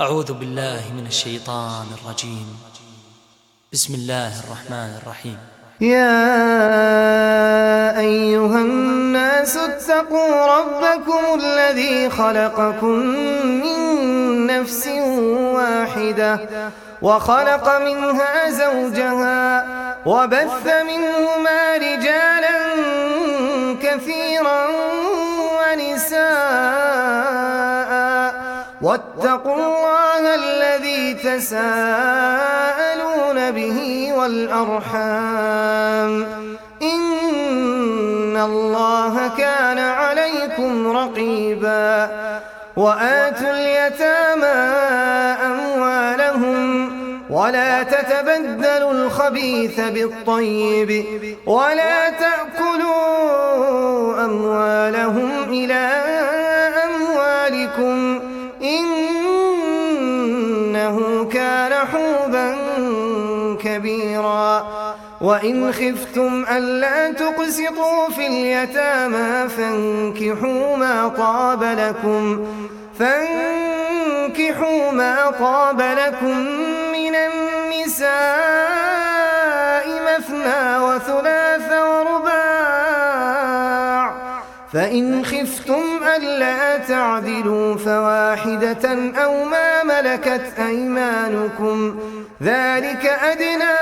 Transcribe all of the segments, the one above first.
أعوذ بالله من الشيطان الرجيم. بسم الله الرحمن الرحيم. يا أيها الناس اتقوا ربكم الذي خلقكم من نفس واحدة وخلق منها زوجها وبث منهما رجالا كثيرا ونساء واتقوا الله الذي تساءلون به والأرحام إن الله كان عليكم رقيبا وآتوا اليتامى أموالهم ولا تتبدلوا الخبيث بالطيب ولا تأكلوا أموالهم إلى أموالكم إنه كان حوبا كبيرا وإن خفتم ألا تقسطوا في اليتامى فانكحوا ما طاب لكم من النساء مثنى وثلاث ورباع فإن خفتم ألا تعدلوا فواحدة أو ما ملكت أيمانكم ذلك أدنى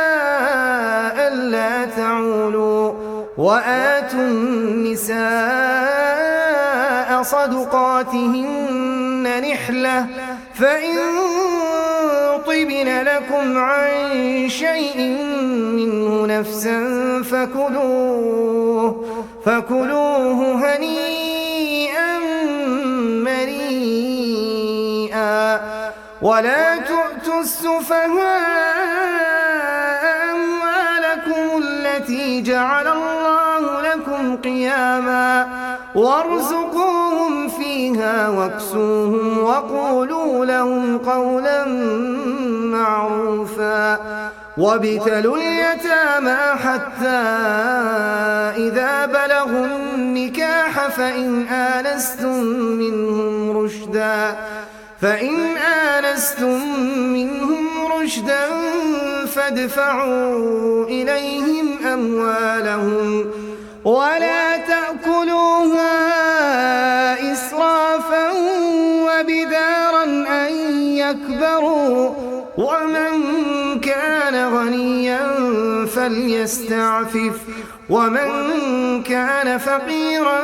ألا تعولوا وآتوا النساء صدقاتهن نحلة فإن طبن لكم عن شيء منه نفسا فكلوه هنيئا مريئا ولا تؤتوا السفهاء أموالكم التي جعل الله لكم قياما وارزقوهم فيها واكسوهم وقولوا لهم قولا معروفا وابتلوا اليتامى حتى إذا بلغوا النكاح فإن آنستم منهم رشدا فادفعوا إليهم أموالهم ولا تأكلوها إسرافا وبدارا أن يكبروا ومن كان غنيا فليستعفف ومن كان فقيرا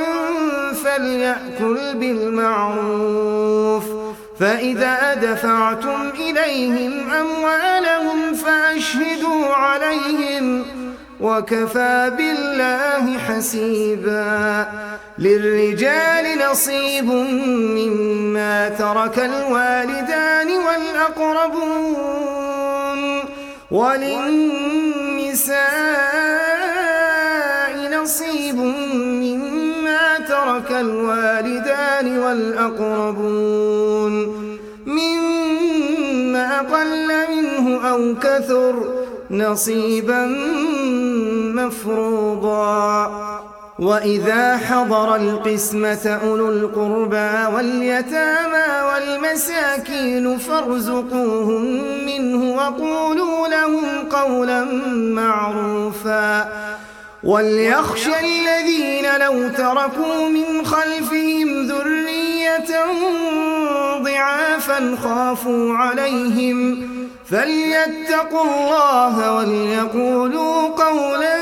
فليأكل بالمعروف فإذا دفعتم إليهم أموالهم فأشهدوا عليهم وكفى بالله حسيبا للرجال نصيب مما ترك الوالدان والأقربون وللنساء نصيب مما ترك الوالدان والأقربون مما قل منه أو كثر نصيبا مفروضا وإذا حضر القسمة أولو القربى واليتامى والمساكين فارزقوهم منه وقولوا لهم قولا معروفا وليخشى الذين لو تركوا من خلفهم ذرية ضعافا خافوا عليهم فليتقوا الله وليقولوا قولا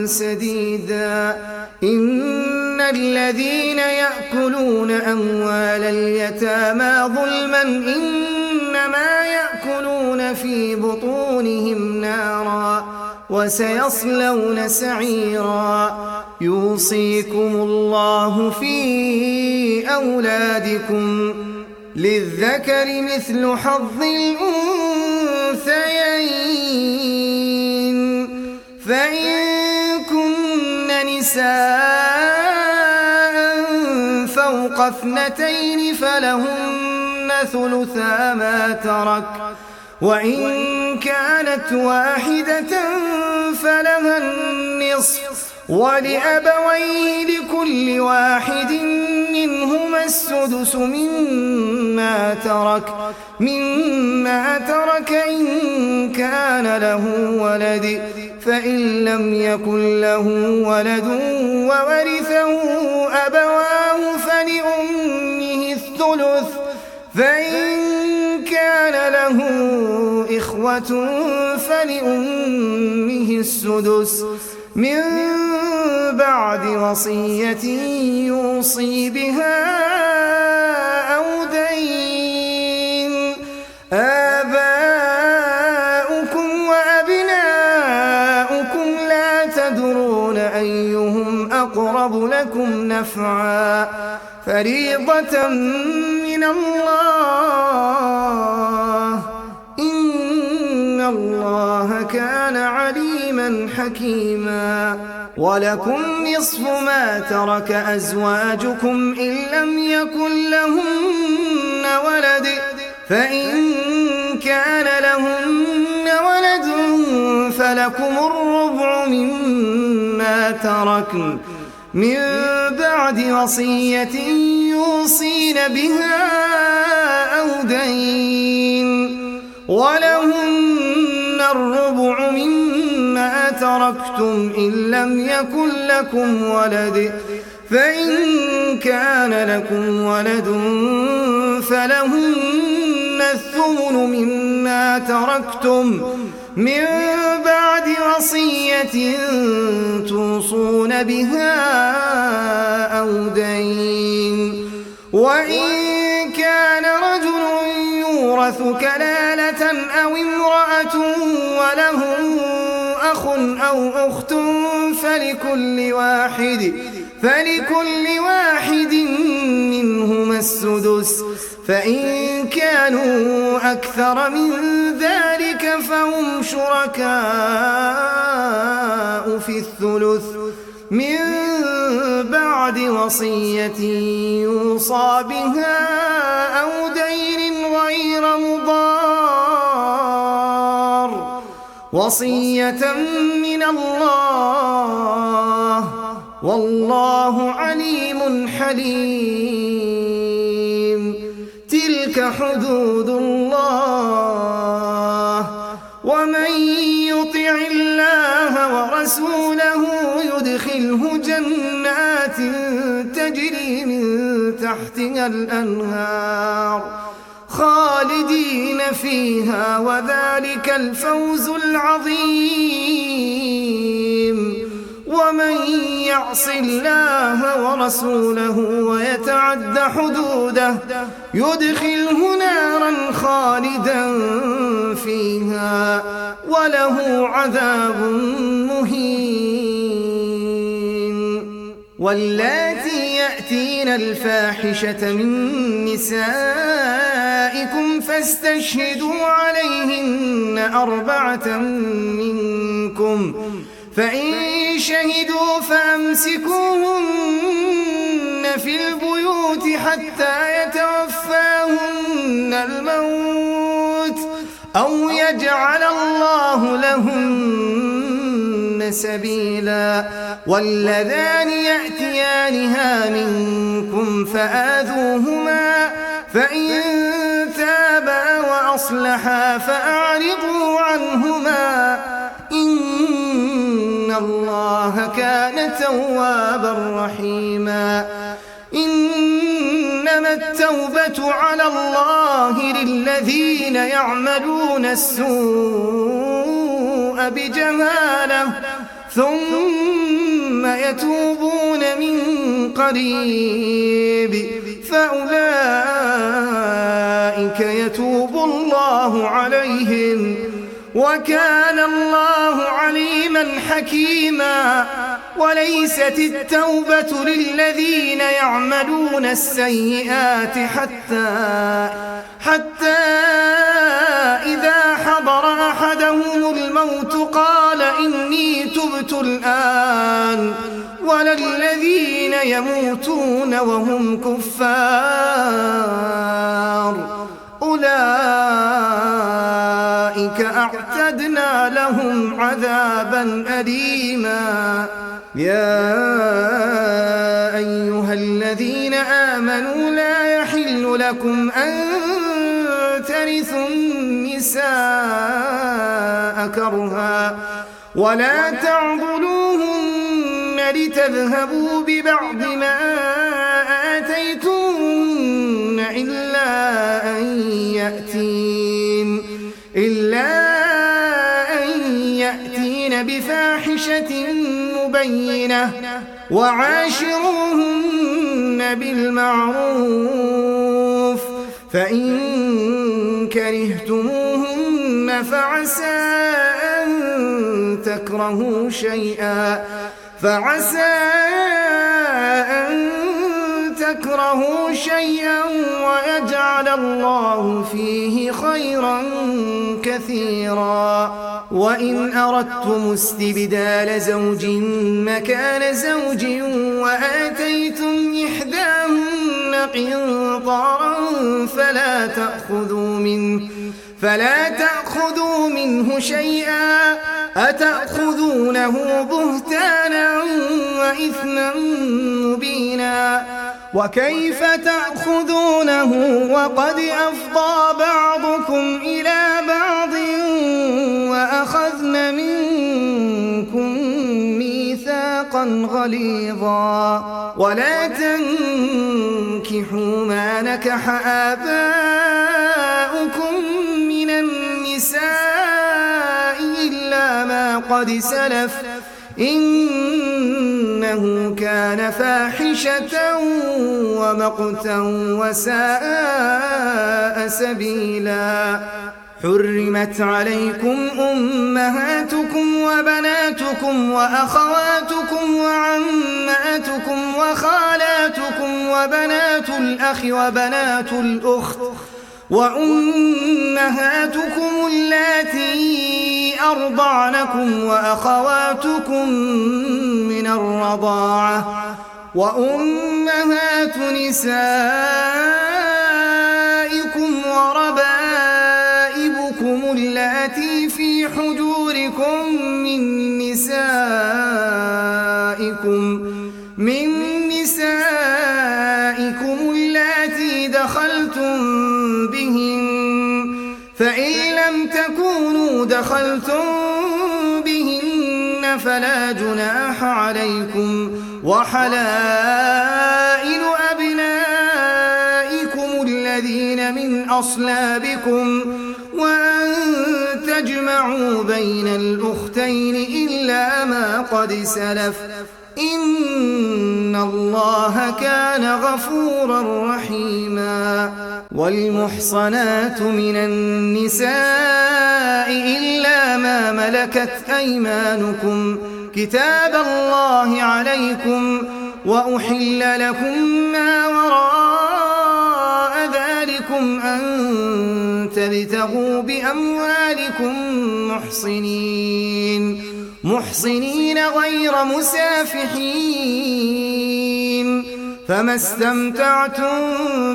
سديدا إن الذين يأكلون أموال اليتامى ظلما إنما يأكلون في بطونهم نارا وسيصلون سعيرا يوصيكم الله في أولادكم للذكر مثل حظ الأنثيين فإن كن نساء فوق 2 فلهن ثلثا ما ترك وإن كانت واحدة فلها النصف ولأبويه لكل واحد منهم منهما السدس مما ترك إن كان له ولد، فإن لم يكن له ولد وورثه أبواه فلأمه الثلث، فإن كان له إخوة فلأمه السدس من بعد وصية يوصي بها أو دين. آباؤكم وأبناؤكم لا تدرون أيهم أقرب لكم نفعا، فريضة من الله، إن الله كان عليما حكيما. ولكم نصف ما ترك أزواجكم إن لم يكن لهن ولد، فإن كان لهن ولد فلكم الربع مما تركن من بعد وصية يوصين بها أو دين، ولهن الربع مما تركتم إن لم يكن لكم ولد، فإن كان لكم ولد فلهن الثمن مما تركتم من بعد وصية توصون بها أو دين. وإن كان رجل يورث كلالة أو امرأة وله أخ أو أخت فلكل واحد منهما السدس، فإن كانوا أكثر من ذلك فهم شركاء في الثلث من بعد وصية يوصى بها أو دين غير مضار، وصية من الله، والله عليم حليم. تلك حدود الله، ومن يطع الله ورسوله يدخله جنات تجري من تحتها الأنهار خالدين فيها، وذلك الفوز العظيم. ومن يعص الله ورسوله ويتعد حدوده يدخله نارا خالدا فيها وله عذاب مهين. واللاتي يأتين الفاحشة من نسائكم فاستشهدوا عليهن 4 منكم، فإن شهدوا فأمسكوهن في البيوت حتى يتوفاهن الموت أو يجعل الله لهن سبيلا. واللذان يأتيانها منكم فآذوهما، فإن تابا وأصلحا فأعرضوا عنهما، إن الله كان توابا رحيما. إنما التوبة على الله للذين يعملون السوء بجهالة ثم يتوبون من قريب فأولئك يتوب الله عليهم، وكان الله عليما حكيما. وليست التوبة للذين يعملون السيئات حتى إذا حضر أحدهم الموت قال إني تبت الآن، ولا الذين يموتون وهم كفار أولئك أعتدنا لهم عذابا أليما. يا أيها الذين الذين آمنوا لا يحل لكم أن ترثوا النساء كرها ولا تعضلوهن لتذهبوا ببعض ما آتيتوهن إلا أن يأتين بفاحشة مبينة وعاشروهن بالمعروف فإن كرهتموهن فعسى أن تكرهوا شيئا ويجعل الله فيه خيرا كثيرا وإن أردتم استبدال زوج مكان زوج وآتيتم إحداهن قنطارا فلا تأخذوا منه شيئا أتأخذونه بهتانا وإثما مبينا وكيف تأخذونه وقد أفضى بعضكم إلى بعض وأخذن منكم ميثاقا غليظا ولا تنكحوا ما نكح آباؤكم من النساء إلا ما قد سلف إنه كان فاحشة ومقتا وساء سبيلا حرمت عليكم أمهاتكم وبناتكم وأخواتكم وعماتكم وخالاتكم وبنات الأخ وبنات الأخت وأمهاتكم اللاتي أرضعنكم وأخواتكم من الرضاعة وأمهات نسائكم وربائبكم اللاتي في حجوركم من نسائكم اللاتي دخلتم بهن فإن لم تكونوا دخلتم بهن فلا جناح عليكم وحلائل أبنائكم الذين من أصلابكم وأن تجمعوا بين الأختين إلا ما قد سلف إن الله كان غفورا رحيما والمحصنات من النساء إلا ما ملكت أيمانكم كتاب الله عليكم وأحل لكم ما وراء ذلكم أن تبتغوا بأموالكم محصنين غير مسافحين فما استمتعتم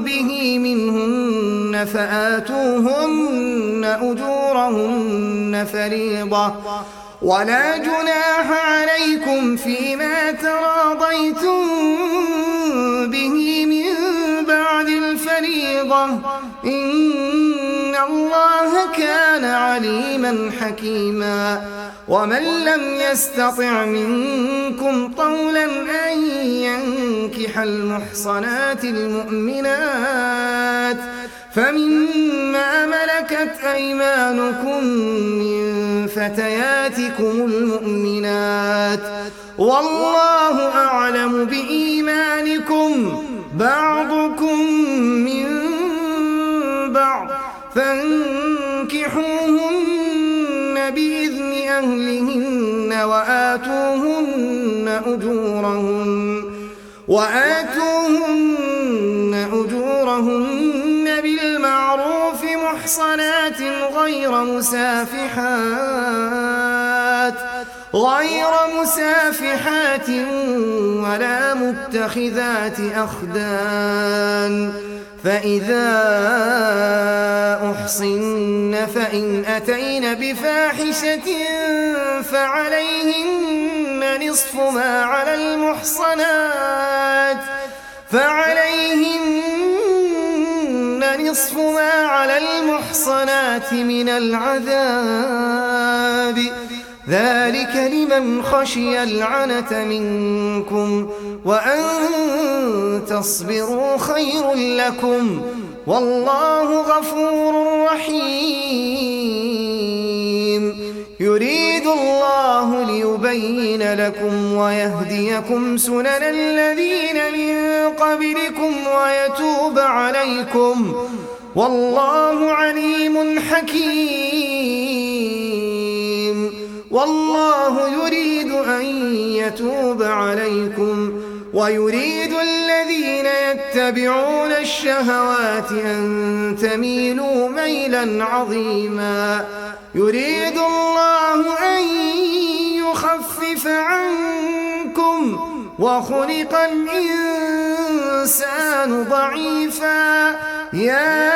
به منهن فآتوهن أجورهن فريضة ولا جناح عليكم فيما تراضيتم به من بعد الفريضة إن الله كان عليما حكيما ومن لم يستطع منكم طولا أن ينكح المحصنات المؤمنات فمما ملكت أيمانكم من فتياتكم المؤمنات والله أعلم بإيمانكم بعضكم من بعض فانكحوهن بإذن أهلهن وآتوهن أجورهن بالمعروف محصنات غير مسافحات ولا متخذات أخدان فإذا أحصن فإن أتين بفاحشة فعليهن نصف ما على المحصنات فعليهن نصف ما على المحصنات من العذاب، ذلك لمن خشي العنة منكم، وأن تصبروا خير لكم، والله غفور رحيم. يريد الله ليبين لكم ويهديكم سنن الذين من قبلكم ويتوب عليكم، والله عليم حكيم. والله يريد أن يتوب عليكم، ويريد الذين يتبعون الشهوات أن تميلوا ميلا عظيما. يريد الله أن يخفف عنكم، وخلق الإنسان ضعيفا. يا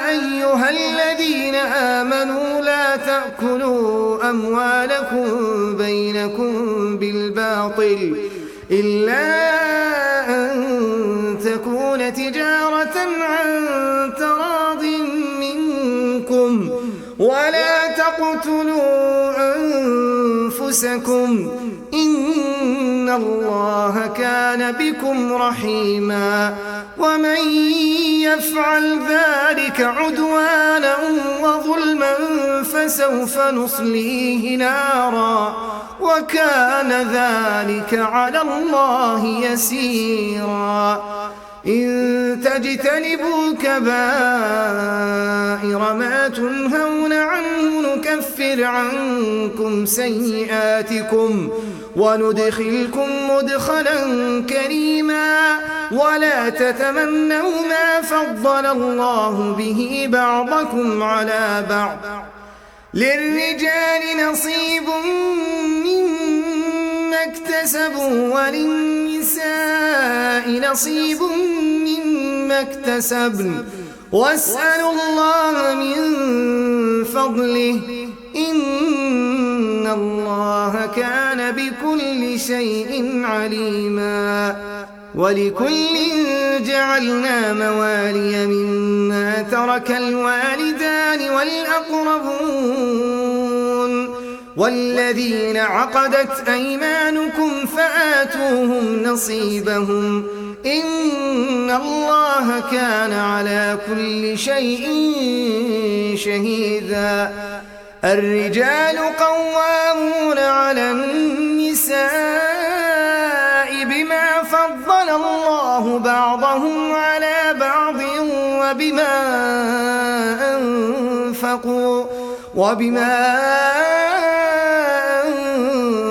أيها الذين آمنوا لا تأكلوا أموالكم بينكم بالباطل إلا أن تكون تجارة عن تراض منكم، ولا تقتلوا أنفسكم، إن الله كان بكم رحيما. ومن يفعل ذلك عدوانا وظلما فسوف نصليه نارا، وكان ذلك على الله يسيرا. إن تجتنبوا كبائر ما تنهون عنه نكفر عنكم سيئاتكم وندخلكم مدخلا كريما. ولا تتمنوا ما فضل الله به بعضكم على بعض، للرجال نصيب مما اكتسبوا وللنساء نصيب مما اكتسبن، واسألوا الله من فضله إن الله كان بكل شيء عليما. ولكل جعلنا موالي مما ترك الوالدان والأقربون والذين عقدت أيمانكم فآتوهم نصيبهم، إن الله كان على كل شيء شهيدا. الرجال قوامون على النساء بما فضل الله بعضهم على بعض وبما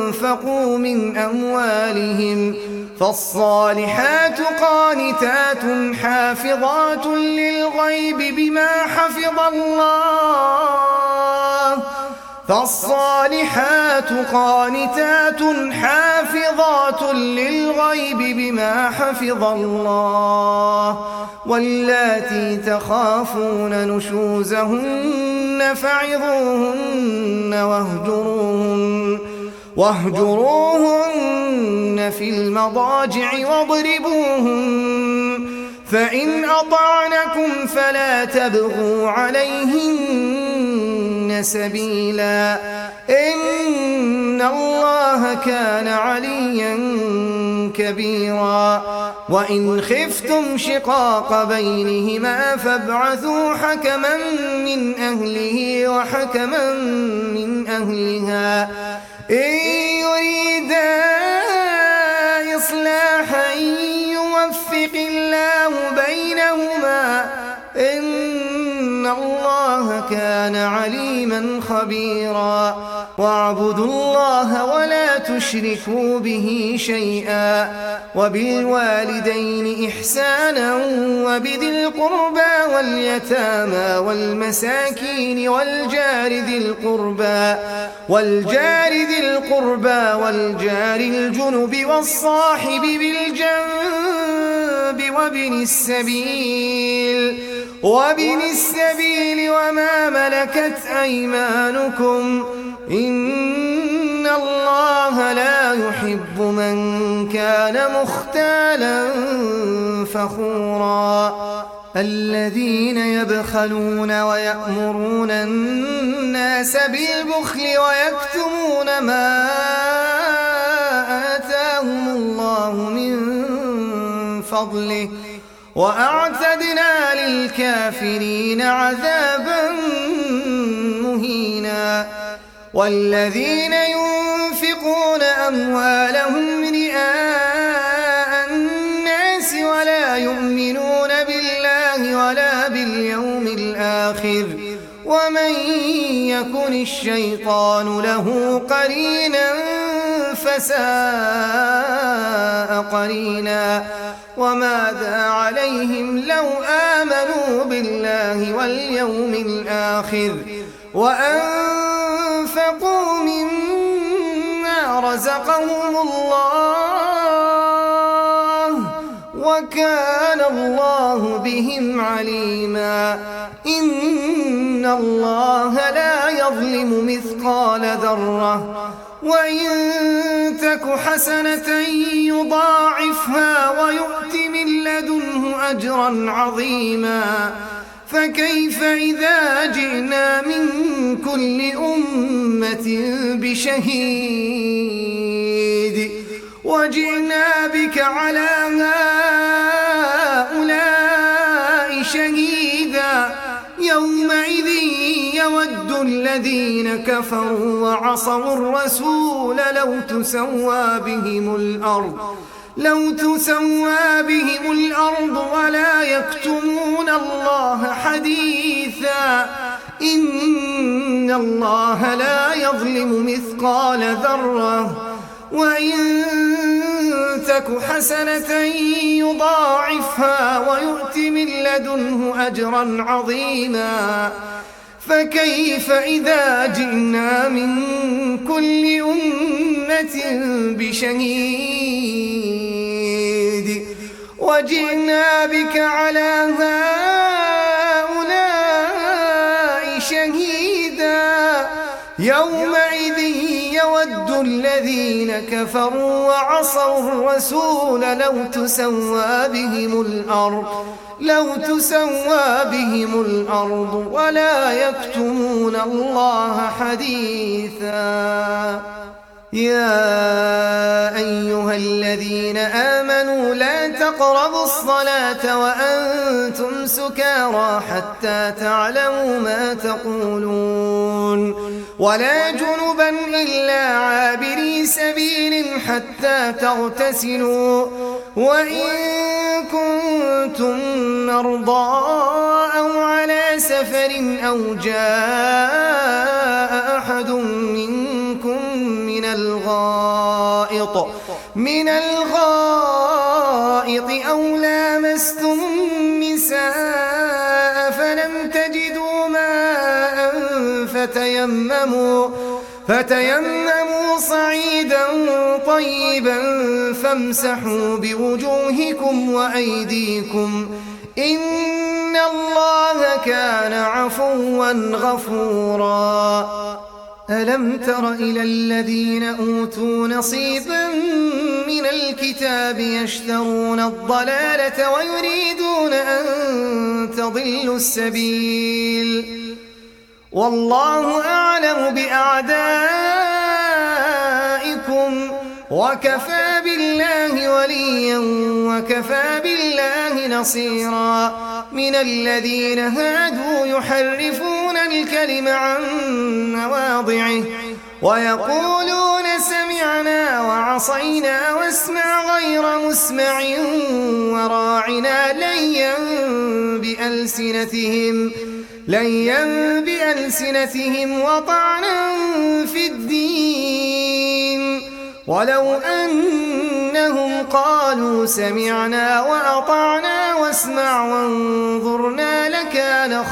أنفقوا من أموالهم. فالصالحات قانتات حافظات للغيب بما حفظ الله. فالصالحات قانتات حافظات للغيب بما حفظ الله. واللاتي تخافون نشوزهن فعظوهن واهجروهن في المضاجع واضربوهن، فإن أطعنكم فلا تبغوا عليهن سبيلا، إن الله كان عليا كبيرا. وإن خفتم شقاق بينهما فابعثوا حكما من أهله وحكما من أهلها إن يريدا إصلاحا يوفق الله بينهما، إن الله كان عليما خبيرا. واعبدوا الله ولا تشركوا به شيئا، وبالوالدين إحسانا وبذي القربى واليتامى والمساكين والجار ذي القربى والجار الجنب والصاحب بالجنب وابن السبيل وما ملكت أيمانكم، إن الله لا يحب من كان مختالا فخورا الذين يبخلون ويأمرون الناس بالبخل ويكتمون ما آتاهم الله من فضله وأعتدنا للكافرين عذابا مهينا والذين ينفقون أموالهم رئاء الناس ولا يؤمنون بالله ولا باليوم الآخر ومن يكن الشيطان له قرينا فساء قرينا وماذا عليهم لو آمنوا بالله واليوم الآخر وأنفقوا مما رزقهم الله وكان الله بهم عليما إن الله لا يظلم مثقال ذرة وإن تك حسنة يضاعفها ويؤت من لدنه أجرا عظيما فكيف إذا جئنا من كل أمة بشهيد وجئنا بك على هؤلاء شهيدا يومئذ يود الذين كفروا وعصوا الرسول لو تسوى بهم الأرض ولا يكتمون الله حديثا إن الله لا يظلم مثقال ذرة وإن تك حسنة يضاعفها ويؤت من لدنه أجرا عظيما فكيف إذا جئنا من كل أمة بشهيد وجئنا بك على هؤلاء شهيدا يومئذ يود الذين كفروا وعصوا الرسول لو تسوى بهم الأرض ولا يكتمون الله حديثا يا أيها الذين آمنوا لا تقربوا الصلاة وأنتم سكارى حتى تعلموا ما تقولون ولا جنبا إلا عابري سبيل حتى تغتسلوا وإن كنتم مرضى أو على سفر أو جاء أحد منكم من الغائط أو لامستم النساء فلم تجدوا ماء فتيمموا صعيدا طيبا فامسحوا بوجوهكم وأيديكم إن الله كان عفوا غفورا ألم تر إلى الذين أوتوا نصيبا من الكتاب يشترون الضلالة ويريدون أن تضلوا السبيل والله أعلم بأعدائكم وكفى بالله وليا وكفى بالله نصيرا من الذين هادوا يحرفون الكلم عن مواضعه ويقولون سمعنا وعصينا واسمع غير مسمع وراعنا ليا بألسنتهم وطعنا في الدين ولو أنهم قالوا سمعنا وأطعنا واسمع وانظرنا لكان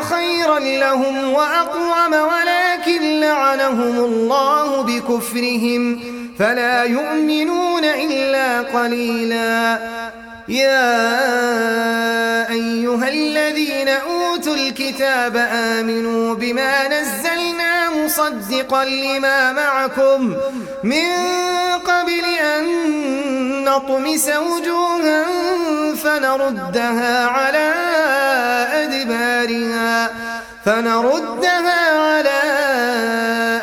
خيرا لهم وأقوم ولكن لعنهم الله بكفرهم فلا يؤمنون إلا قليلا يا أيها الذين أوتوا الكتاب آمنوا بما نزلنا مصدقا لما معكم من قبل أن نطمس وجوها فنردها على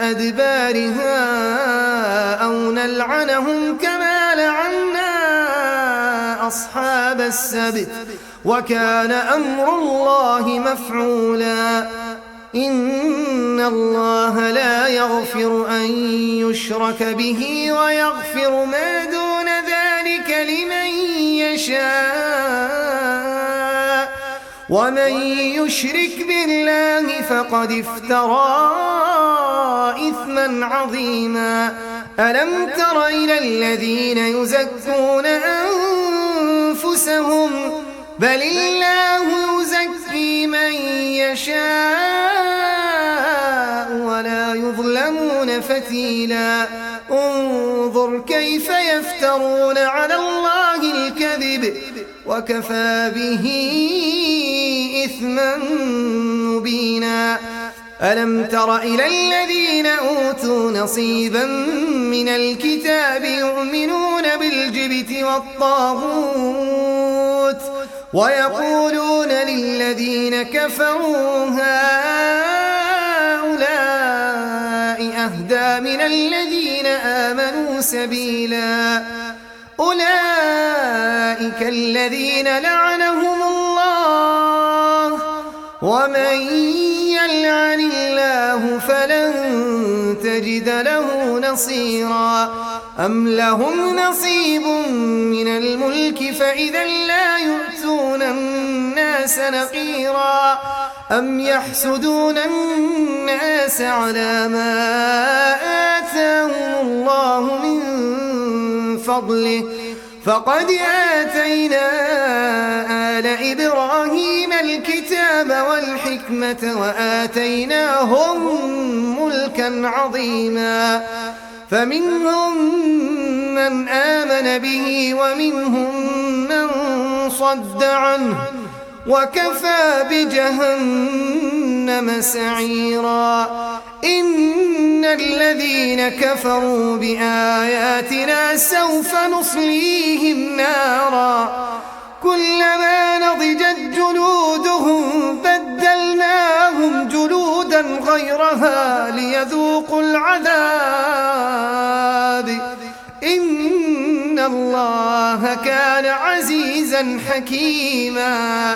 أدبارها أو نلعنهم كما لعنا أصحاب السبت وكان أمر الله مفعولا إن الله لا يغفر أن يشرك به ويغفر ما دون ذلك لمن يشاء ومن يشرك بالله فقد افترى إثما عظيما ألم تر إلى الذين يزكون أنفسهم بل الله يزكي من يشاء ولا يظلمون فتيلا انظر كيف يفترون على الله الكذب وكفى به إثما مبينا ألم تر إلى الذين أوتوا نصيبا من الكتاب يؤمنون بالجبت والطاغوت ويقولون للذين كفروا هؤلاء أهدى من الذين آمنوا سبيلا أولئك الذين لعنهم الله ومن يلعن الله فلن تجد له نصيرا أم لهم نصيب من الملك فإذا لا يؤتون الناس نقيرا أم يحسدون الناس على ما آتاهم الله من فضله فقد آتينا آل إبراهيم الكتاب والحكمة وآتيناهم ملكا عظيما فمنهم من آمن به ومنهم من صد عنه وكفى بجهنم سعيرا إن الذين كفروا بآياتنا سوف نصليهم نارا كلما نضجت جلودهم بدلناهم جلودا غيرها ليذوقوا العذاب إن الله كان عزيزا حكيما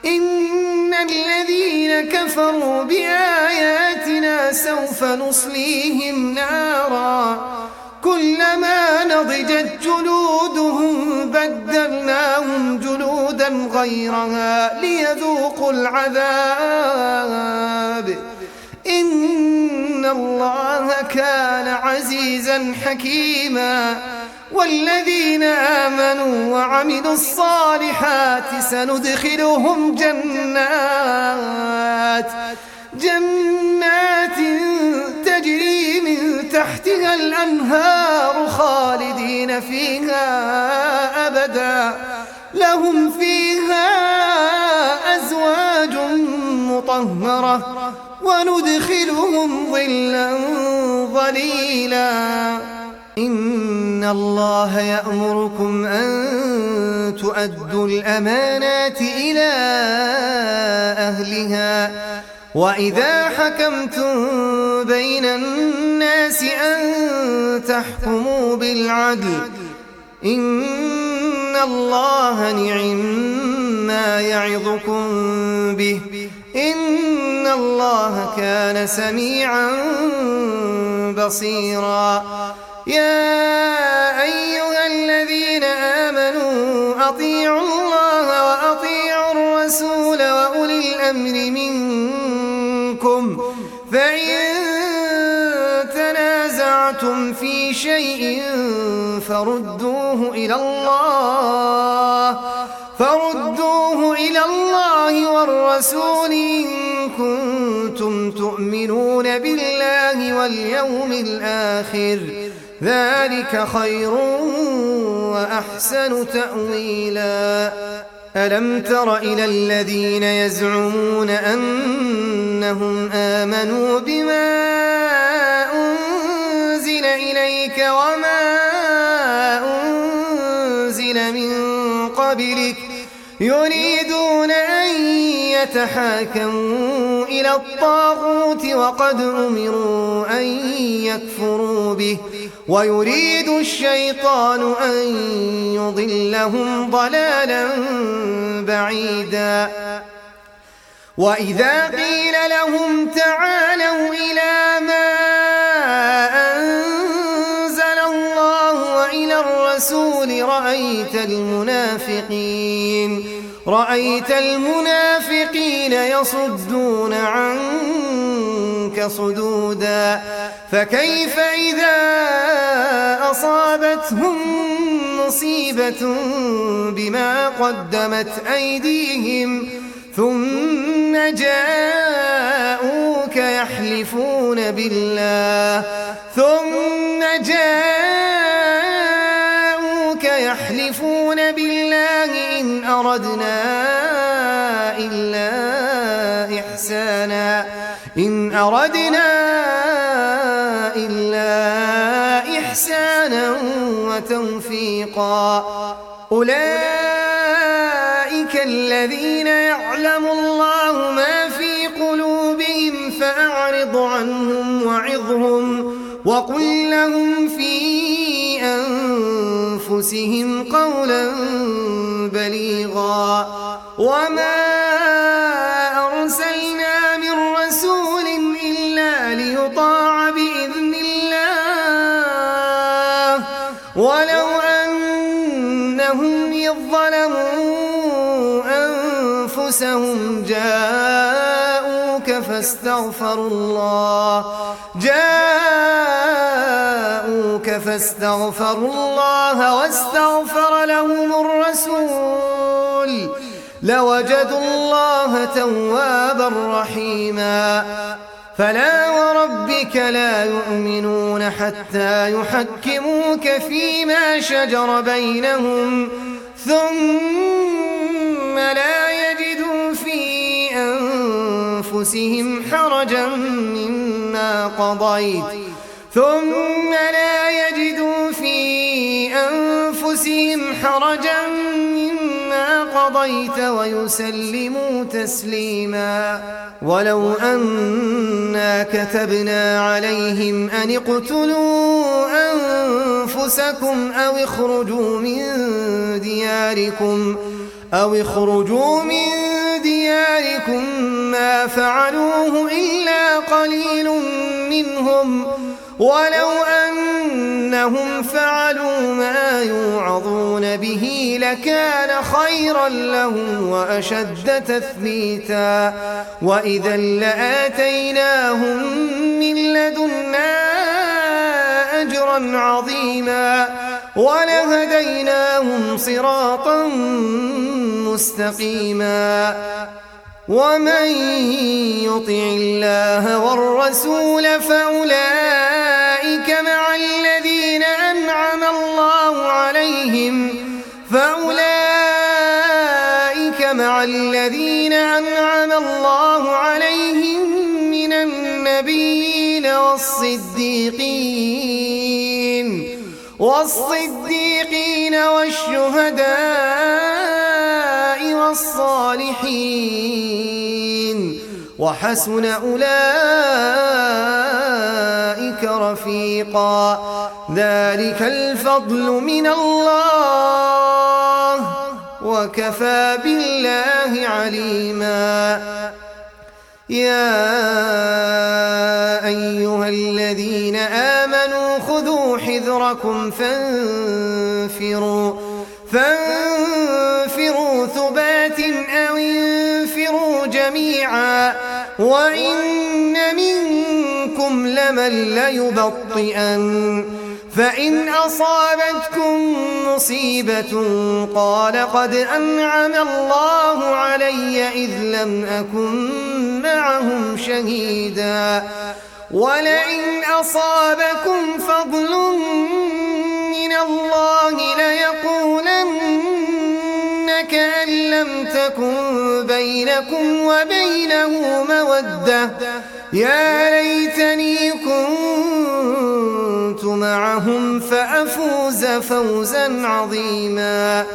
إن الذين كفروا بآياتنا سوف نصليهم نارا كلما نضجت جلودهم بدلناهم جلودا غيرها ليذوقوا العذاب إن الله كان عزيزا حكيما والذين آمنوا وعملوا الصالحات سندخلهم جنات تجري من تحتها الأنهار خالدين فيها أبدا لهم فيها أزواج مطهرة وندخلهم ظلا ظليلا إن الله يأمركم أن تؤدوا الأمانات إلى أهلها وإذا حكمتم بين الناس أن تحكموا بالعدل إن الله نعم ما يعظكم به إن الله كان سميعا بصيرا يا أيها الذين آمنوا أطيعوا الله وأطيعوا الرسول وأولي الأمر منكم فإن تنازعتم في شيء فردوه إلى الله والرسول إن كنتم تؤمنون بالله واليوم الآخر ذلك خير وأحسن تأويلا ألم تر إلى الذين يزعمون أنهم آمنوا بما وما أنزل من قبلك يريدون أن يتحاكموا إلى الطاغوت وقد أمروا أن يكفروا به ويريد الشيطان أن يضلهم ضلالا بعيدا وإذا قيل لهم تعالوا إلى ما أنزل الله وإلى الرسول رأيت المنافقين يصدون عنك صدودا فكيف إذا أصابتهم مصيبة بما قدمت أيديهم ثم جاءوك يحلفون بالله إن أردنا إلا إحسانا وتوفيقا أولئك الذين يعلم الله ما في قلوبهم فأعرض عنهم وعظهم وقل لهم في أنفسهم قولا بليغا وما أرسلنا من رسول إلا ليطاع بإذن الله ولو أنهم إذ ظلموا أنفسهم جاءوك فاستغفروا الله واستغفر لهم الرسول لوجدوا الله توابا رحيما فلا وربك لا يؤمنون حتى يحكموك فيما شجر بينهم ثم لا يجدوا في أنفسهم حرجا مما قضيت ويسلموا تسليما ولو أنا كتبنا عليهم أن اقتلوا أنفسكم أو اخرجوا من دياركم ما فعلوه إلا قليل منهم ولو أنهم فعلوا ما يوعظون به لكان خيرا لهم وأشد تثبيتا وإذا لآتيناهم من لدنا أجرا عظيما ولهديناهم صراطا مستقيما ومن يطع الله والرسول فأولئك مع الذين أنعم الله عليهم من النبيين والصديقين والشهداء والصالحين وحسن أولئك رفيقا ذلك الفضل من الله وكفى بالله عليما يا أيها الذين آمنوا خذوا حذركم فانفروا ثبات أو انفروا جميعا وإن منكم لمن ليبطئن فإن أصابتكم مصيبة قال قد أنعم الله علي إذ لم أكن معهم شهيدا ولئن أصابكم فضل من الله ليقولن كأن لم تكن بينكم وبينه مودة يا ليتني كنت معهم فأفوز فوزا عظيما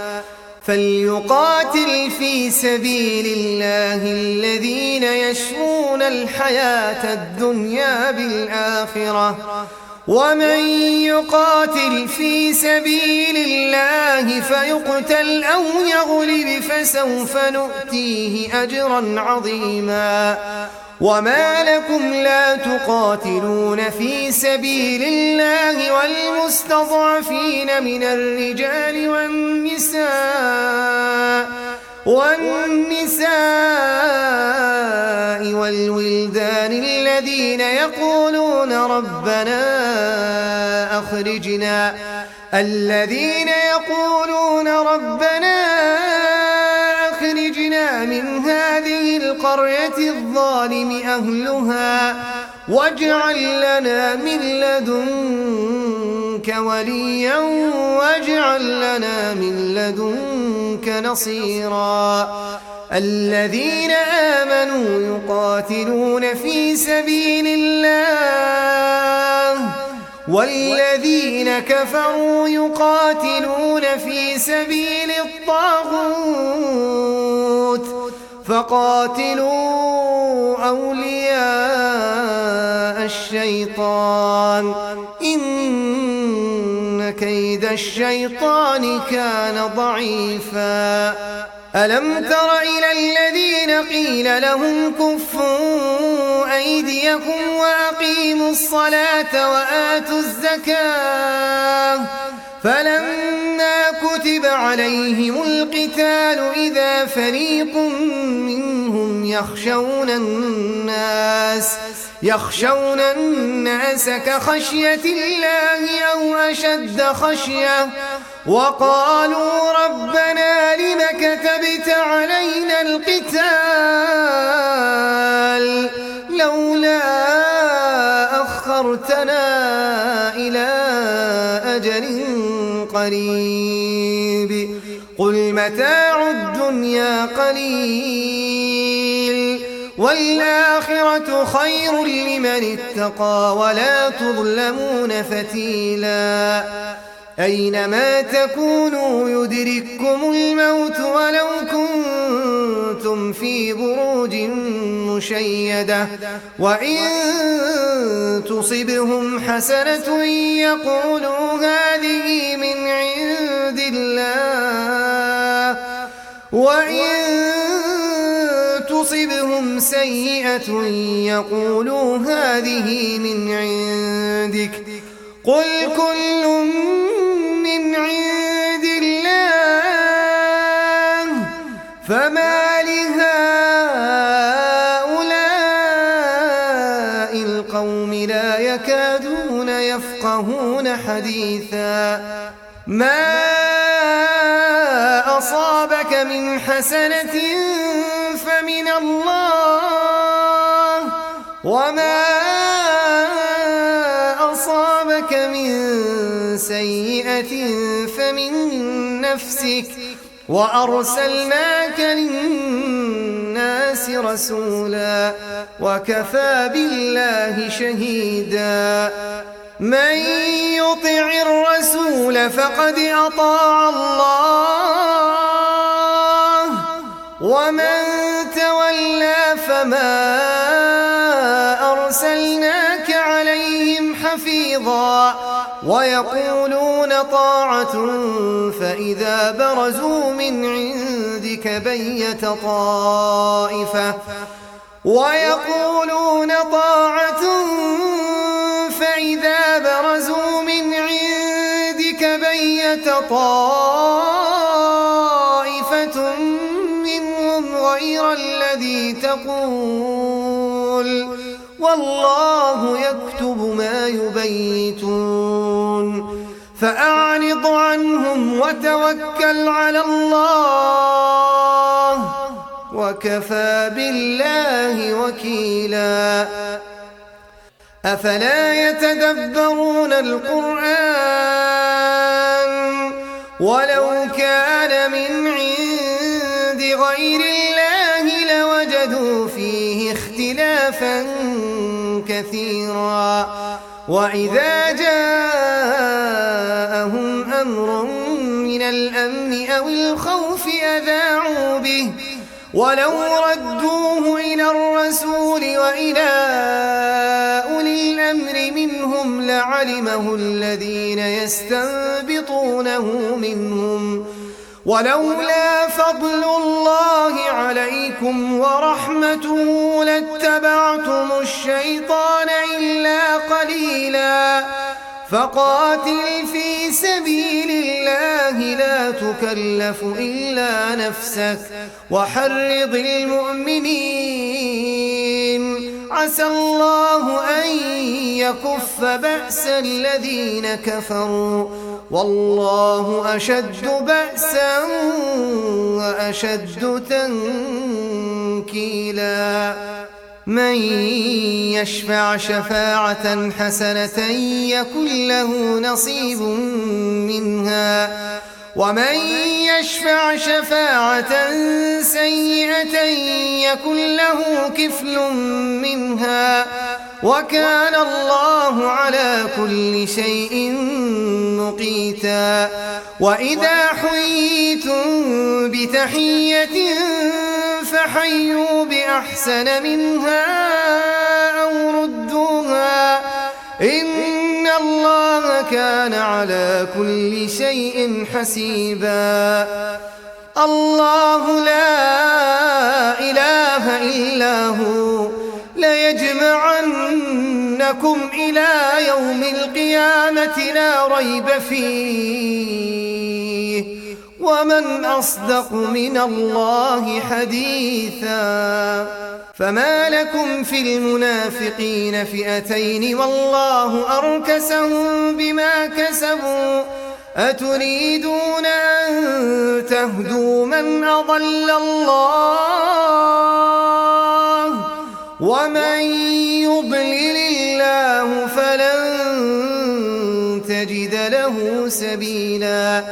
فليقاتل في سبيل الله الذين يشرون الحياة الدنيا بالآخرة ومن يقاتل في سبيل الله فيقتل أو يغلب فسوف نؤتيه أجرا عظيما وما لكم لا تقاتلون في سبيل الله والمستضعفين من الرجال والنساء والولدان الذين يقولون ربنا أخرجنا من هذه القرية الظالم أهلها واجعل لنا من لدنك وليا واجعل لنا من لدنك نصيرا الذين آمنوا يقاتلون في سبيل الله والذين كفروا يقاتلون في سبيل الطاغوت فقاتلوا أولياء الشيطان إن كيد الشيطان كان ضعيفا ألم تر إلى الذين قيل لهم كفوا أيديكم وأقيموا الصلاة وآتوا الزكاة فلما كتب عليهم القتال إذا فريق منهم يخشون الناس كخشية الله أو أشد خشية وقالوا ربنا لم كتبت علينا القتال لولا أخرتنا إلى أجل قريب قل متاع الدنيا قليل والآخرة خير لمن اتقى ولا تظلمون فتيلا أينما تكونوا يدرككم الموت ولو كنتم في بروج مشيدة وإن تصبهم حسنة يقولوا هذه من عند الله وإن تصبهم سيئة يقولوا هذه من عندك قل كل من عند الله فما لهؤلاء القوم لا يكادون يفقهون حديثا ما أصابك من حسنة فمن الله وما أصابك من سيئة فمن نفسك وأرسلناك للناس رسولا وكفى بالله شهيدا من يطع الرسول فقد أطاع الله ومن تولى فما أرسلناك عليهم حفيظا ويقولون طاعة فإذا برزوا من عندك بيت طائفة منهم غير الذي تقول والله يكتب ما يبيتون فأعرض عنهم وتوكل على الله وكفى بالله وكيلا أفلا يتدبرون القرآن ولو كان من عند غير الله لوجدوا فيه اختلافا كثيرا وإذا جاءهم أمر من الأمن أو الخوف أذاعوا به ولو ردوه إلى الرسول وإلى أولي الأمر منهم لعلمه الذين يستنبطونه منهم ولولا فضل الله عليكم ورحمته لاتبعتم الشيطان إلا قليلا فقاتل في سبيل الله لا تكلف إلا نفسك وحرض المؤمنين عسى الله أن يكف بأس الذين كفروا والله أشد بأسا وأشد تنكيلا من يشفع شفاعة حسنة يكن له نصيب منها ومن يشفع شفاعة سيئة يكن له كفل منها وكان الله على كل شيء مقيتا وإذا حييتم بتحية فحيوا بأحسن منها أو ردوها إن الله كان على كل شيء حسيبا الله لا إله إلا هو ليجمعنكم إلى يوم القيامة لا ريب فيه ومن أصدق من الله حديثا فما لكم في المنافقين فئتين والله أركسهم بما كسبوا أتريدون أن تهدوا من أضل الله ومن يضلل الله فلن تجد له سبيلا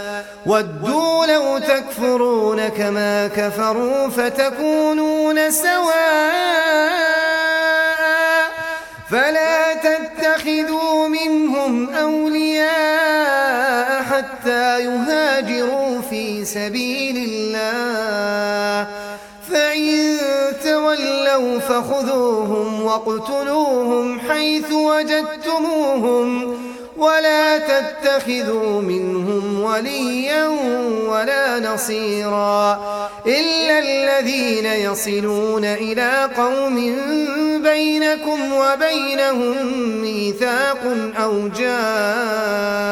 ودوا لو تكفرون كما كفروا فتكونون سواء فلا تتخذوا منهم أولياء حتى يهاجروا في سبيل الله فإن تولوا فخذوهم واقتلوهم حيث وجدتموهم ولا تتخذوا منهم وليا ولا نصيرا إلا الذين يصلون إلى قوم بينكم وبينهم ميثاق أو جاءوكم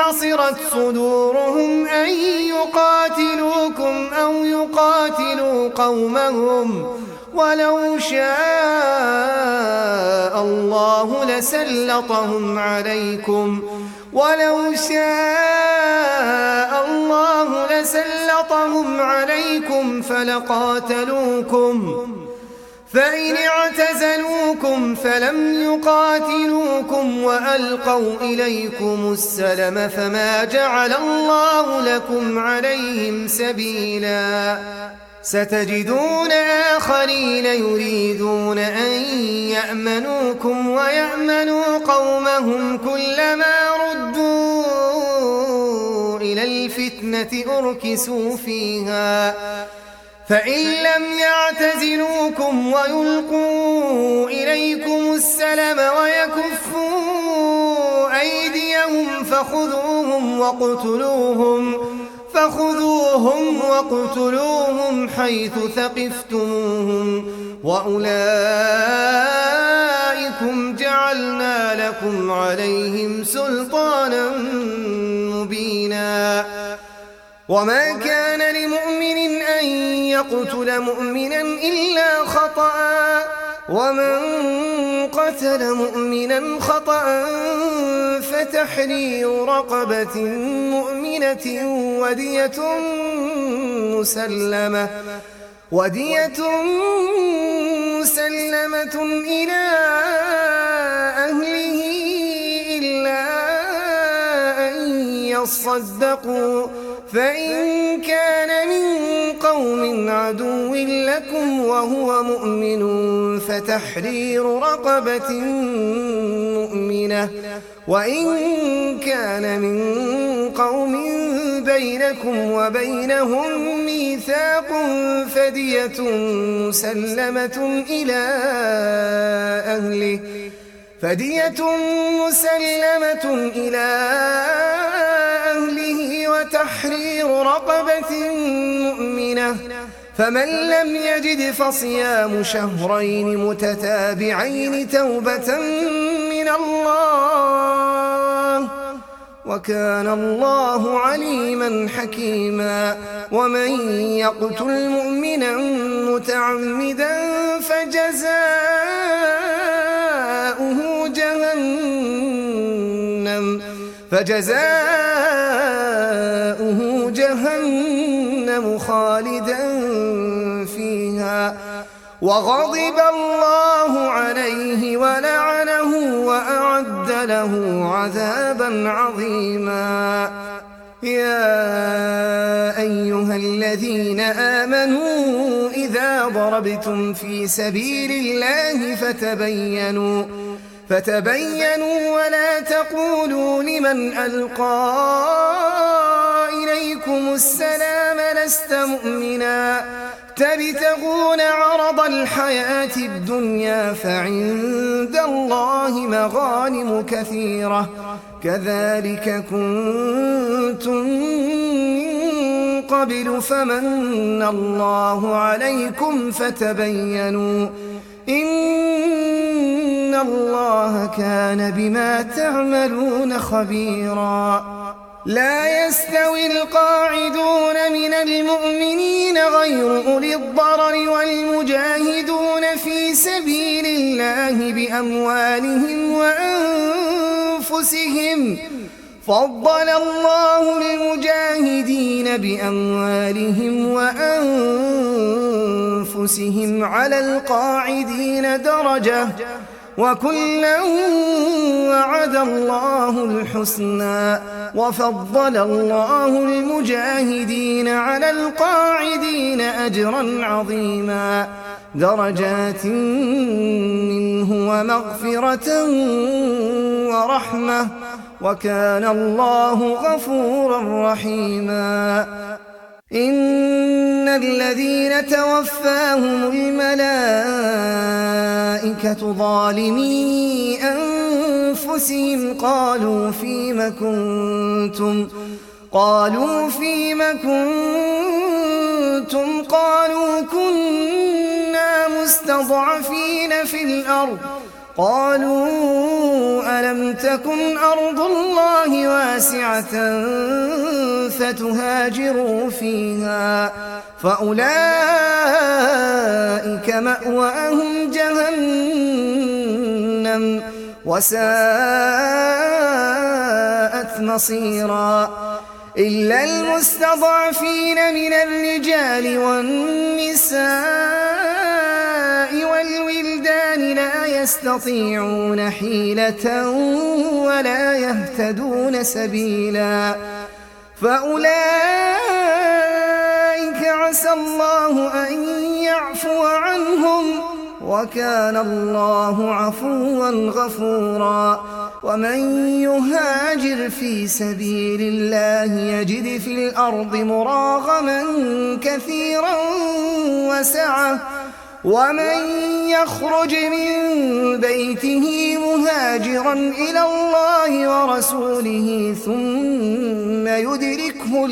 حصرت صدورهم أن يقاتلوكم أو يقاتلوا قومهم ولو شاء الله لسلطهم عليكم فلقاتلوكم فإن اعتزلوكم فلم يقاتلوكم وألقوا إليكم السلم فما جعل الله لكم عليهم سبيلا ستجدون آخرين يريدون أن يأمنوكم ويأمنوا قومهم كلما ردوا إلى الفتنة أركسوا فيها فإن لم يعتزلوكم ويلقوا إليكم السلم ويكفوا أيديهم فخذوهم واقتلوهم حيث ثقفتموهم وأولئكم جعلنا لكم عليهم سلطانا مبينا وما كان لمؤمن أن يقتل مؤمنا إلا خطأ ومن قتل مؤمنا خطأ فتحرير رقبة مؤمنة ودية مسلمة إلى أهله إلا أن يصدقوا فإن كان من قوم عدو لكم وهو مؤمن فتحرير رقبة مؤمنة وإن كان من قوم بينكم وبينهم ميثاق فدية مسلمة إلى أهله وتحرير رقبة مؤمنة فمن لم يجد فصيام شهرين متتابعين توبة من الله وكان الله عليما حكيما ومن يقتل مؤمنا متعمدا فجزاؤه جهنم خالدا فيها وغضب الله عليه ولعنه وأعد له عذابا عظيما. يا أيها الذين آمنوا إذا ضربتم في سبيل الله فتبينوا ولا تقولوا لمن ألقى إليكم السلام لست مؤمنا تبتغون عرض الحياة الدنيا فعند الله مغانم كثيرة كذلك كنتم من قبل فمن الله عليكم فتبينوا إن الله كان بما تعملون خبيرا. لا يستوي القاعدون من المؤمنين غير أولي الضرر والمجاهدون في سبيل الله بأموالهم وأنفسهم فضل الله المجاهدين بأموالهم وأنفسهم على القاعدين درجة وكلا وعد الله الحسنى وفضل الله المجاهدين على القاعدين أجرا عظيما درجات منه ومغفرة ورحمة وكان الله غفورا رحيما. إن الذين توفاهم الملائكة ظالمي أنفسهم قالوا فيم كنتم قالوا كنا مستضعفين في الأرض قالوا ألم تكن أرض الله واسعة فتهاجروا فيها فأولئك مأواهم جهنم وساءت مصيرا إلا المستضعفين من الرجال والنساء والولدان لا يستطيعون حيلة ولا يهتدون سبيلا فأولئك عسى الله أن يعفو عنهم وكان الله عفوا غفورا. ومن يهاجر في سبيل الله يجد في الأرض مراغما كثيرا وسعة ومن يخرج من بيته مهاجرا إلى الله ورسوله ثم يدركه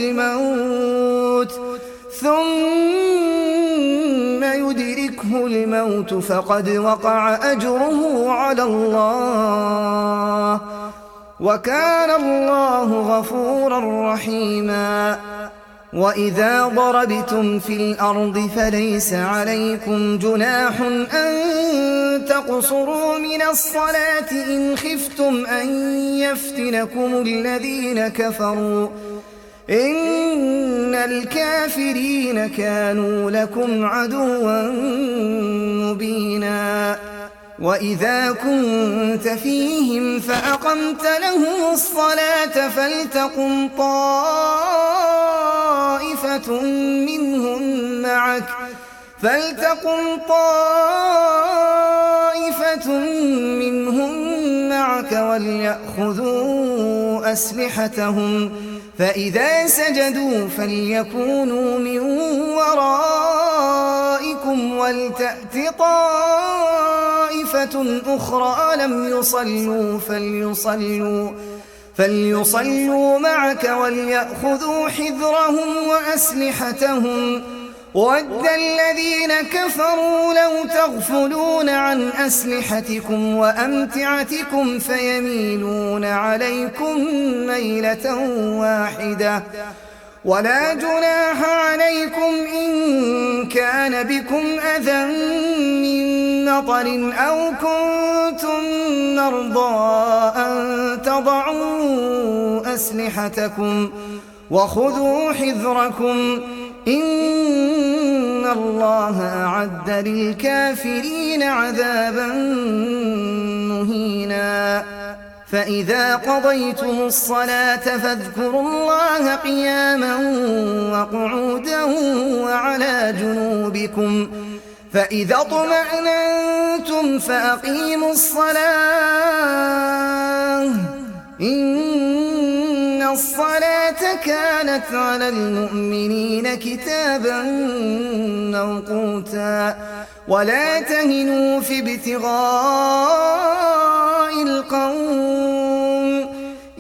الموت فقد وقع أجره على الله وكان الله غفورا رحيما. وإذا ضربتم في الأرض فليس عليكم جناح أن تقصروا من الصلاة إن خفتم أن يفتنكم الذين كفروا إن الكافرين كانوا لكم عدوا مبينا. وإذا كنت فيهم فأقمت لهم الصلاة فلتقم طائفة منهم معك وليأخذوا أسلحتهم فإذا سجدوا فليكونوا من ورائكم ولتأت طائفة أخرى لم يصلوا فليصلوا معك وليأخذوا حذرهم وأسلحتهم ود الذين كفروا لو تغفلون عن أسلحتكم وأمتعتكم فيميلون عليكم ميلة واحدة ولا جناح عليكم إن كان بكم أذى من مطر أو كنتم مرضى أن تضعوا أسلحتكم وخذوا حذركم إن الله أعد للكافرين عذابا مهينا فإذا قضيتم الصلاة فاذكروا الله قياما وقعودا وعلى جنوبكم فإذا اطمأننتم فأقيموا الصلاة إن الصلاة كانت على المؤمنين كتابا موقوتا ولا تهنوا في ابتغاء القوم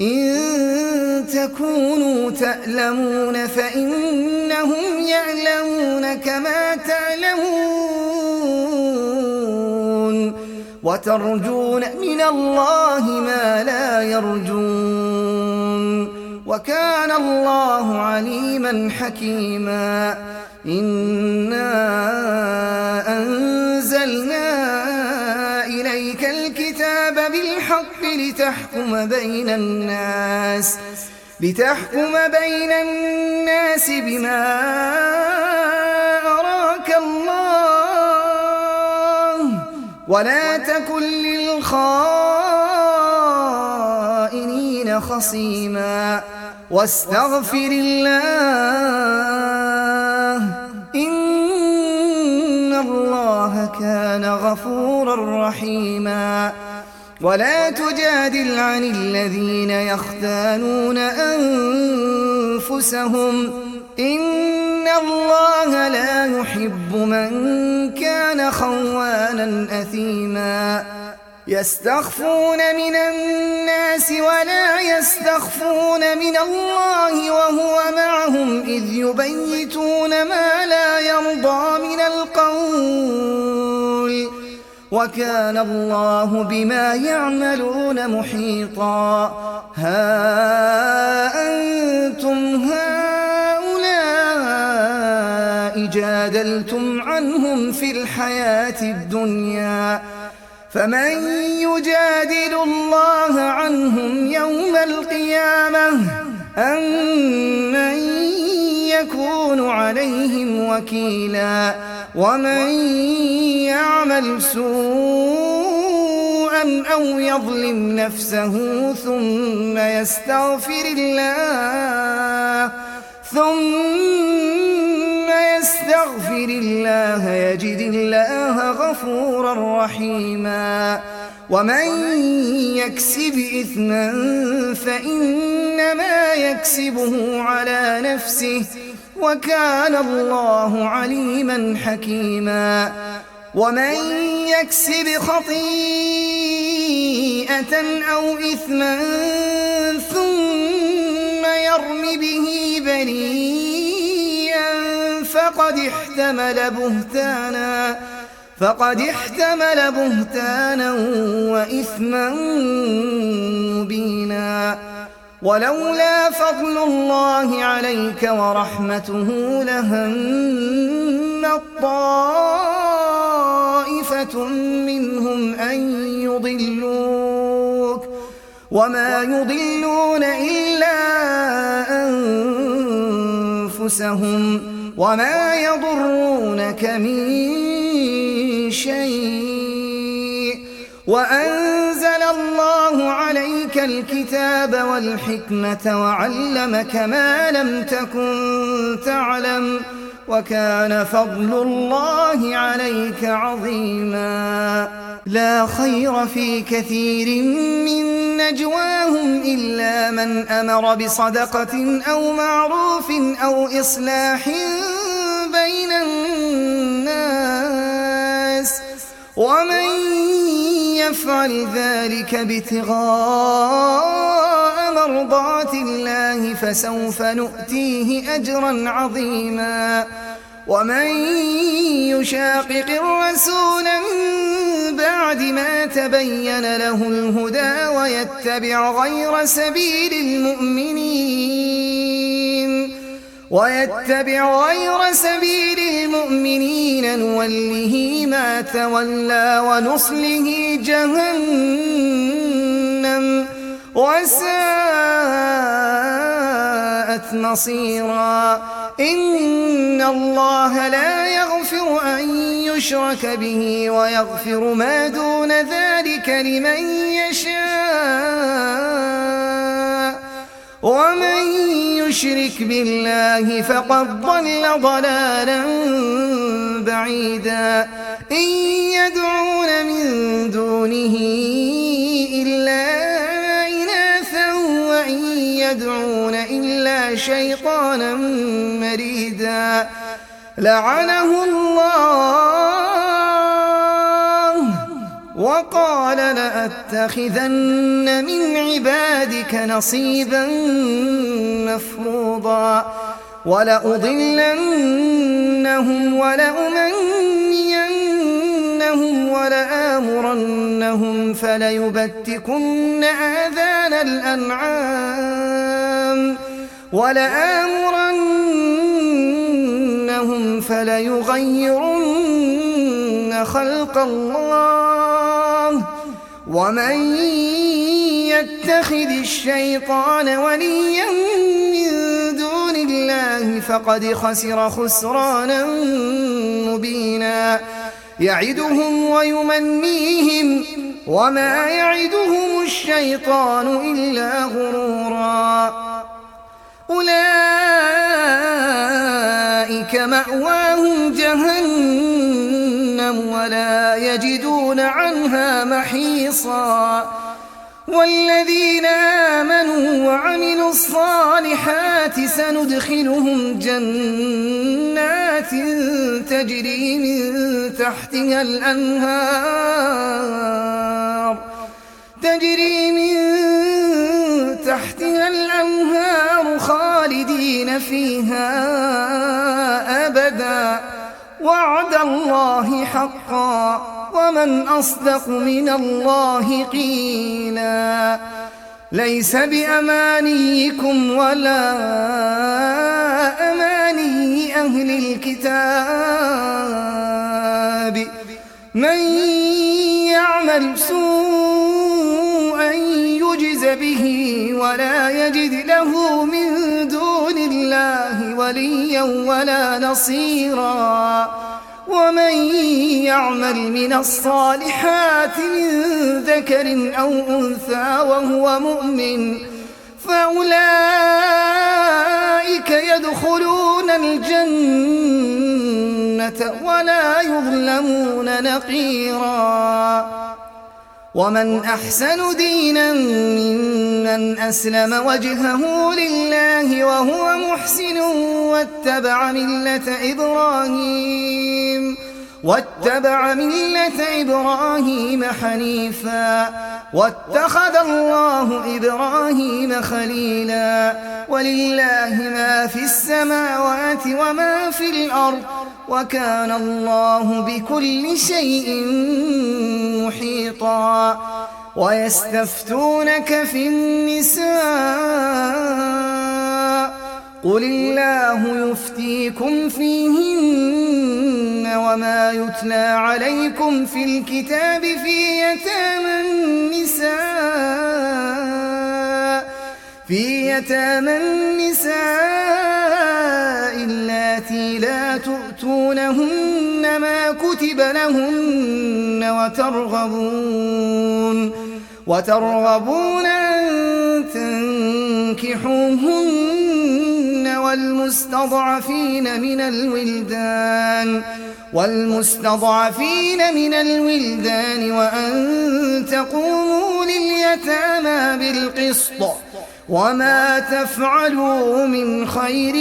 إن تكونوا تألمون فإنهم يعلمون كما تعلمون وترجون من الله ما لا يرجون وكان الله عليما حكيما إنا أنزلنا إليك الكتاب بالحق لتحكم بين الناس بما أراك الله ولا تكن للخائنين خصيما واستغفر الله إن الله كان غفورا رحيما ولا تجادل عن الذين يختانون أنفسهم إن الله لا يحب من كان خوانا أثيما يستخفون من الناس ولا يستخفون من الله وهو معهم إذ يبيتون ما لا يرضى من القول وكان الله بما يعملون محيطا ها أنتم هؤلاء جادلتم عنهم في الحياة الدنيا فمن يجادل الله عنهم يوم القيامة أم من يكون عليهم وكيلا ومن يعمل سوءا أو يظلم نفسه ثم يستغفر الله يجد الله غفورا رحيما ومن يكسب إثما فإنما يكسبه على نفسه وكان الله عليما حكيما ومن يكسب خطيئة أو إثما ثم يرم به بريئا فقد احتمل بهتانا وإثما مبينا ولولا فضل الله عليك ورحمته لهمت طائفة منهم أن يضلوك وما يضلون إلا أنفسهم وما يضرونك من شيء وأنزل الله عليك الكتاب والحكمة وعلمك ما لم تكن تعلم وكان فضل الله عليك عظيما لا خير في كثير من نجواهم إلا من أمر بصدقة أو معروف أو إصلاح بين الناس ومن يفعل ذلك ابتغاء مرضات الله فسوف نؤتيه أجرا عظيما ومن يشاقق الرسول من بعد ما تبين له الهدى ويتبع غير سبيل المؤمنين نوله ما تولى ونصله جهنم وساءت مصيرا إن الله لا يغفر أن يشرك به ويغفر ما دون ذلك لمن يشاء ومن يشرك بالله فقد ضل ضلالا بعيدا إن يدعون من دونه إلا إناثا وإن يدعون إلا شيطانا مريدا لعنه الله وقال لأتخذن من عبادك نصيبا مفروضا ولأضلنهم ولأمنينهم ولآمرنهم فليبتكن آذان الأنعام ولآمرنهم فليغيرن خلق الله ومن يتخذ الشيطان وليا من دون الله فقد خسر خسرانا مبينا يعدهم ويمنيهم وما يعدهم الشيطان إلا غرورا أولئك مأواهم جهنم ولا يجدون عنها محيصا والذين آمنوا وعملوا الصالحات سندخلهم جنات تجري من تحتها الأنهار خالدين فيها أبدا وعد الله حقا ومن أصدق من الله قيلا ليس بأمانيكم ولا أماني أهل الكتاب من يعمل سوءا يجز به ولا يجد له من دون الله وليا ولا نصيرا ومن يعمل من الصالحات من ذكر أو أنثى وهو مؤمن فأولئك يدخلون الجنة ولا يظلمون نقيرا ومن أحسن دينا ممن أسلم وجهه لله وهو محسن واتبع ملة إبراهيم حنيفا واتخذ الله إبراهيم خليلا ولله ما في السماوات وما في الأرض وكان الله بكل شيء محيطا ويستفتونك في النساء قل الله يفتيكم فيهن وما يتلى عليكم في الكتاب في يتامى النساء اللاتي لا تؤتونهن ما كتب كتب لهن وترغبون أن تنكحوهن والمستضعفين من الولدان وأن تقوموا لليتامى بالقسط وما تفعلوا من خير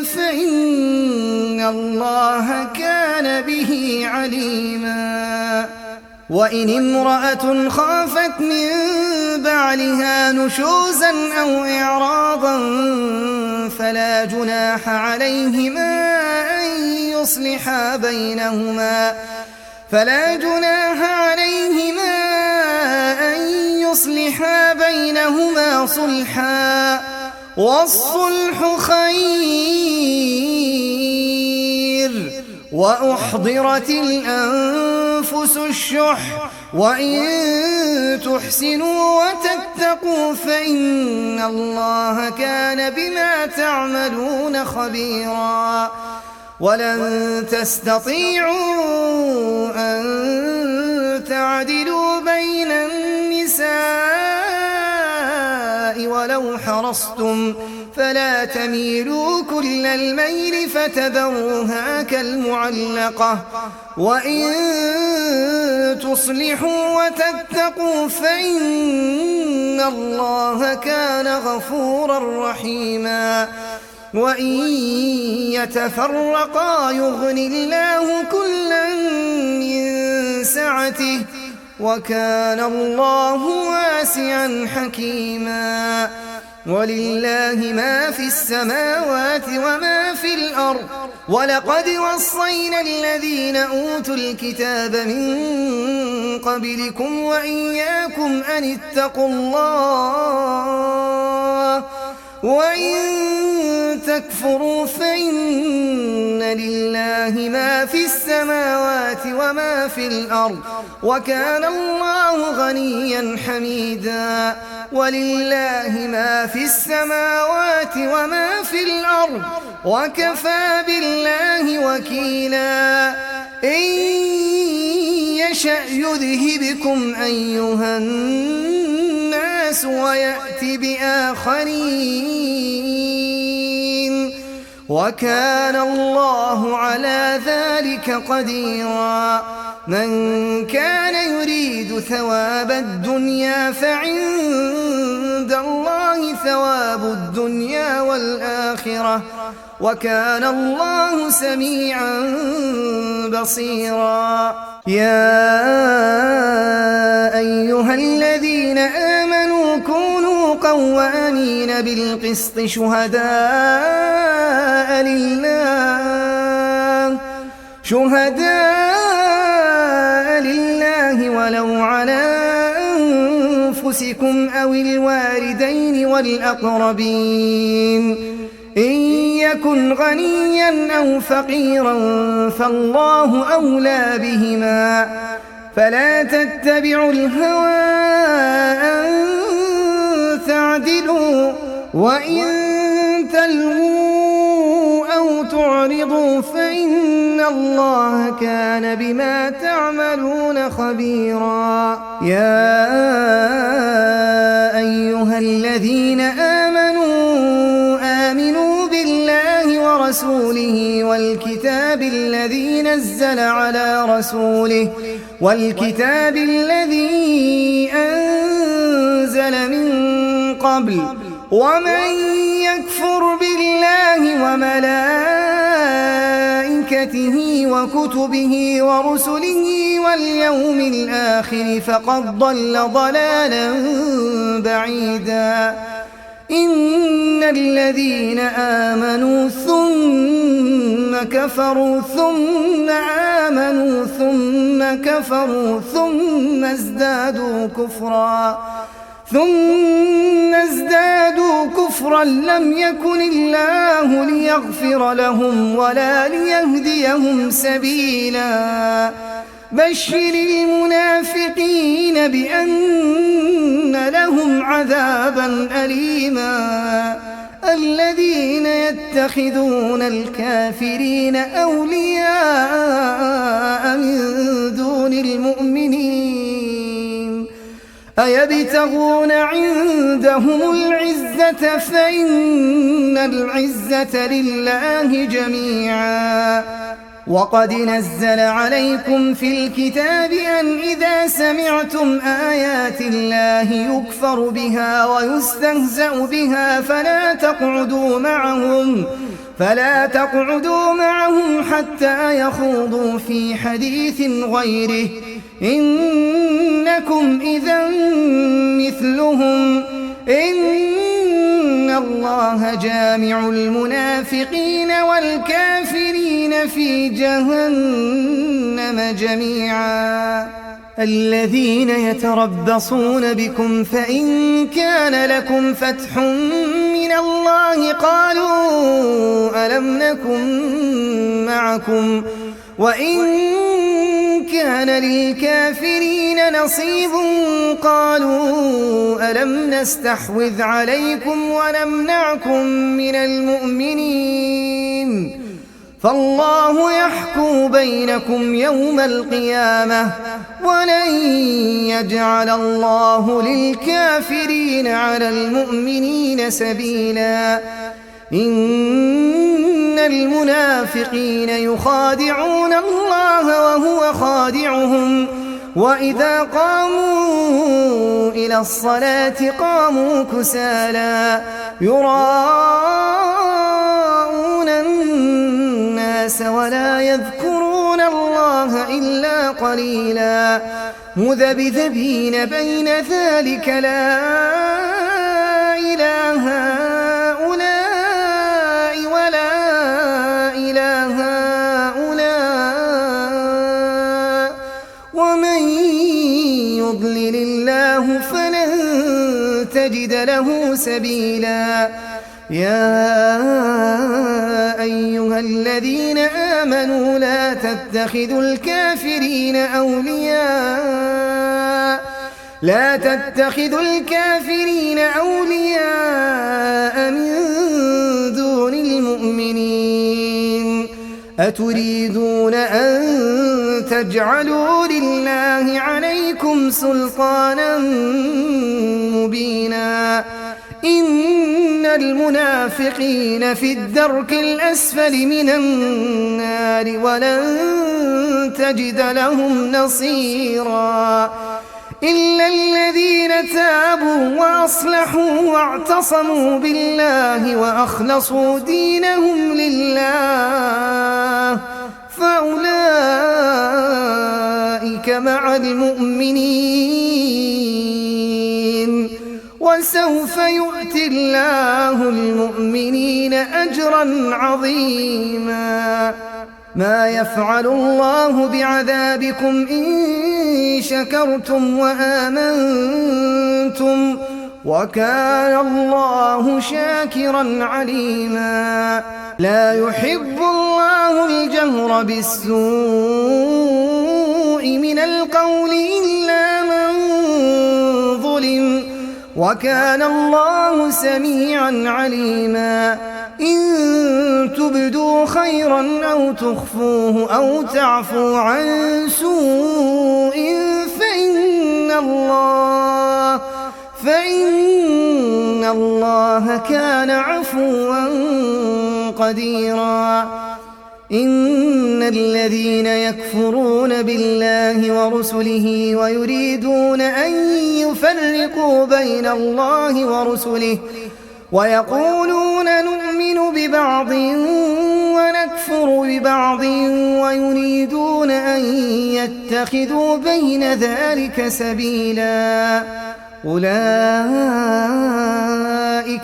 فإن الله كان به عليما. وإن امرأة خافت من بعلها نشوزا أو إعراضا فلا جناح عليهما أن يصلحا بينهما صلحا والصلح خير. وأحضرت الأنفس الشح وإن تحسنوا وتتقوا فإن الله كان بما تعملون خبيرا. ولن تستطيعوا أن تعدلوا بين النساء ولو حرصتم فلا تميلوا كل الميل فتذروها كالمعلقة. وإن تصلحوا وتتقوا فإن الله كان غفورا رحيما. وإن يتفرقا يغن الله كلا من سعته وكان الله واسعا حكيما. ولله ما في السماوات وما في الأرض ولقد وصينا الذين أوتوا الكتاب من قبلكم وإياكم أن اتقوا الله وإن تكفروا فإن لله ما في السماوات وما في الأرض وكان الله غنيا حميدا. ولله ما في السماوات وما في الأرض وكفى بالله وكيلا. إن يشأ يذهبكم أيها الناس ويأت بآخرين وكان الله على ذلك قديرا. من كان يريد ثواب الدنيا فعند الله ثواب الدنيا والآخرة وكان الله سميعا بصيرا. يا أيها الذين آمنوا كونوا قوامين بالقسط شهداء لله ولو على أنفسكم أو الوالدين والأقربين إن يكن غنيا أو فقيرا فالله أولى بهما فلا تتبعوا الهوى أن تعدلوا وإن تلووا أو تعرضوا فإن الله كان بما تعملون خبيرا. يا أيها الذين آمنوا بالله ورسوله والكتاب الذي نزل على رسوله والكتاب الذي أنزل من قبل ومن يكفر بالله وملائكته وكتبه ورسله واليوم الآخر فقد ضل ضلالا بعيدا. إن الذين آمنوا ثم كفروا ثم آمنوا ثم كفروا ثم ازدادوا كفرا لم يكن الله ليغفر لهم ولا ليهديهم سبيلا. بشر المنافقين بأن لهم عذابا أليما. الذين يتخذون الكافرين أولياء من دون المؤمنين أيبتغون عندهم العزة فإن العزة لله جميعا وقد نزل عليكم في الكتاب أن إذا سمعتم آيات الله يكفر بها ويستهزأ بها فلا تقعدوا معهم حتى يخوضوا في حديث غيره إنكم إذا مثلهم إن الله جامع المنافقين والكافرين في جهنم جميعا الذين يتربصون بكم فإن كان لكم فتح من الله قالوا ألم نكن معكم وإن كان للكافرين نصيب قالوا ألم نستحوذ عليكم ونمنعكم من المؤمنين فالله يحكم بينكم يوم القيامة ولن يجعل الله للكافرين على المؤمنين سبيلا إن المنافقين يخادعون الله وهو خادعهم وإذا قاموا إلى الصلاة قاموا كسالى يراءون الناس ولا يذكرون الله إلا قليلا مذبذبين بين ذلك لا إله هؤلاء ولا إله هؤلاء ومن يضلل الله فلن تجد له سبيلا يا أيها الذين آمنوا لا تتخذوا الكافرين أولياء من دون المؤمنين أتريدون أن تجعلوا لله عليكم سلطانا مبينا إن المنافقين في الدرك الأسفل من النار ولن تجد لهم نصيرا إلا الذين تابوا وأصلحوا واعتصموا بالله وأخلصوا دينهم لله فأولئك مع المؤمنين وسوف يؤتي الله المؤمنين أجرا عظيما ما يفعل الله بعذابكم إن شكرتم وآمنتم وكان الله شاكرا عليما لا يحب الله الجهر بالسوء من القول إلا من ظلم وكان الله سميعا عليما إن تبدوا خيرا أو تخفوه أو تعفوا عن سوء فإن الله كان عفوا قديرا إن الذين يكفرون بالله ورسله ويريدون أن يفرقوا بين الله ورسله ويقولون نؤمن ببعض ونكفر ببعض ويريدون أن يتخذوا بين ذلك سبيلا أولئك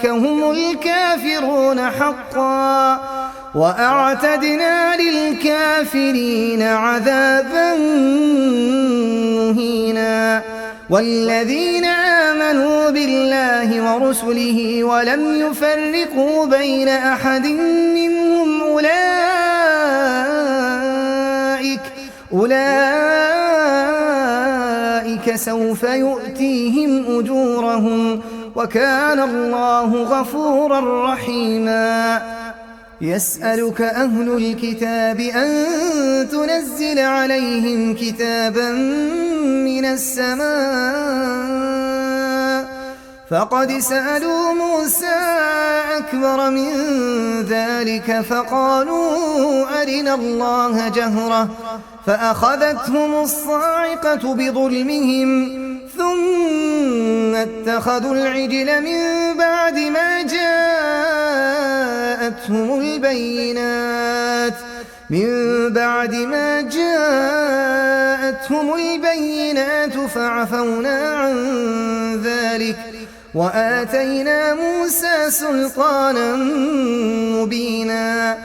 هم الكافرون حقا وأعتدنا للكافرين عذابا مهينا والذين آمنوا بالله ورسله ولم يفرقوا بين أحد منهم أولئك سوف يؤتيهم أجورهم وكان الله غفورا رحيما. يسألك أهل الكتاب أن تنزل عليهم كتابا من السماء فقد سألوا موسى أكبر من ذلك فقالوا أرنا الله جهرة فأخذتهم الصاعقة بظلمهم ثم اتخذوا العجل من بعد ما جاءتهم البينات فعفونا عن ذلك وآتينا موسى سلطانا مبينا.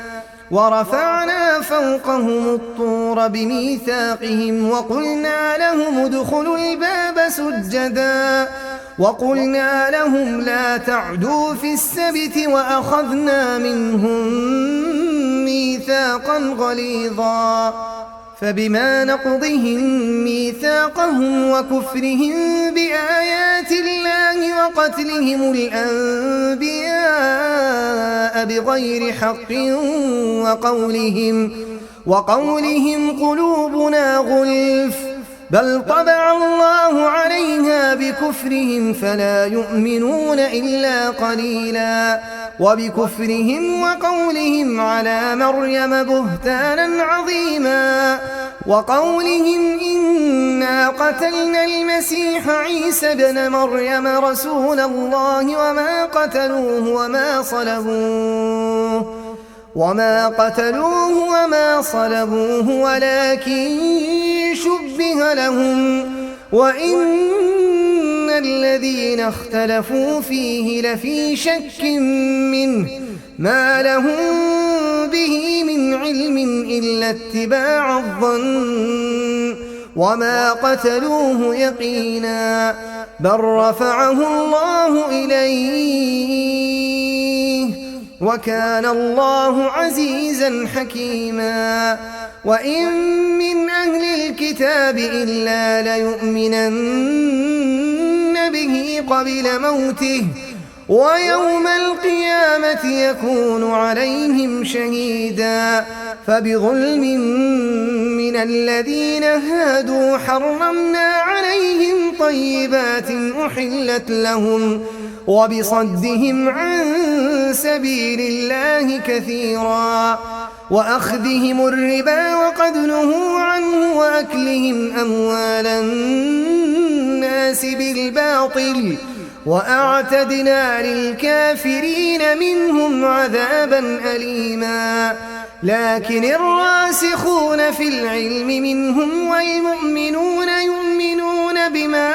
ورفعنا فوقهم الطور بميثاقهم وقلنا لهم ادخلوا الباب سجدا وقلنا لهم لا تعدوا في السبت وأخذنا منهم ميثاقا غليظا. فبما نقضهم ميثاقهم وكفرهم بآيات الله وقتلهم الأنبياء بغير حق وقولهم قلوبنا غلف بل طبع الله عليها بكفرهم فلا يؤمنون إلا قليلا. وبكفرهم وقولهم على مريم بهتانا عظيما وقولهم إنا قتلنا المسيح عيسى ابن مريم رسول الله وما قتلوه وما صلبوه ولكن شبه لهم وإن الذين اختلفوا فيه لفي شك منه ما لهم به من علم إلا اتباع الظن وما قتلوه يقينا بل رفعه الله إليه وكان الله عزيزا حكيما. وإن من أهل الكتاب إلا ليؤمنن به قبل موته ويوم القيامة يكون عليهم شهيدا. فبظلم من الذين هادوا حرمنا عليهم طيبات أحلت لهم وبصدهم عن سبيل الله كثيرا وأخذهم الربا وقد نهوا عنه وأكلهم أموال الناس بالباطل وأعتدنا للكافرين منهم عذابا أليما. لكن الراسخون في العلم منهم والمؤمنون يؤمنون بما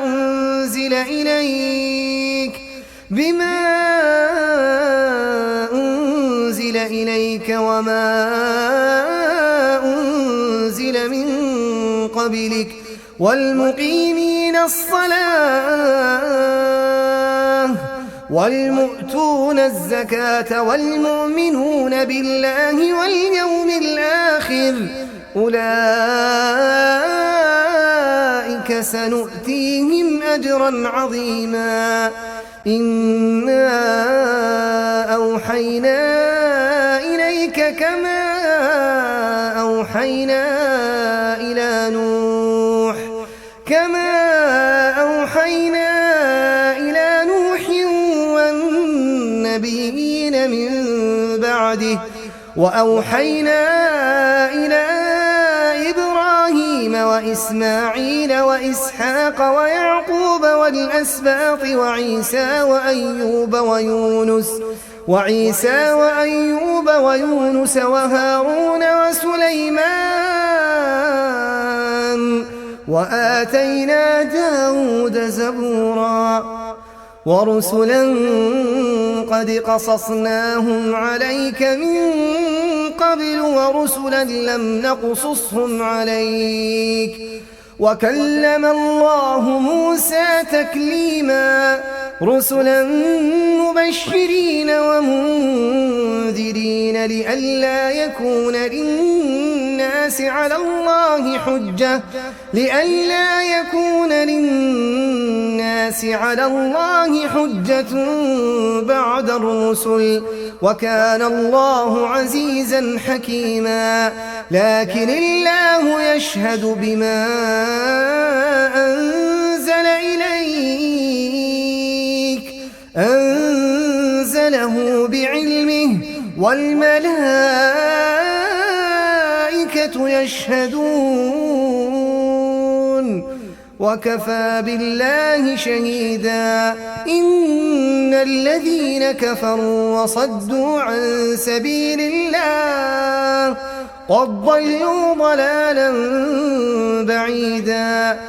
أنزل إليك وما أنزل من قبلك والمقيمين الصلاة والمؤتون الزكاة والمؤمنون بالله واليوم الآخر أولئك سنؤتيهم أجرا عظيما. إنا أوحينا إليك كما أوحينا إلى نوح والنبيين من بعده وأوحينا إلى إبراهيم وإسماعيل وإسحاق ويعقوب والأسباط وعيسى وأيوب ويونس وهارون وسليمان وآتينا داود زبورا. ورسلا قد قصصناهم عليك من قبل ورسلا لم نقصصهم عليك وكلم الله موسى تكليما. رسلا مبشرين ومنذرين لئلا يكون للناس للناس على الله حجة على الله حجة بعد الرسل، وكان الله عزيزا حكيما. لكن الله يشهد بما أنزل إليك أنزله بعلمه، والملائكة يشهدون، وكفى بالله شهيدا. إن الذين كفروا وصدوا عن سبيل الله قد ضلوا ضلالا بعيدا.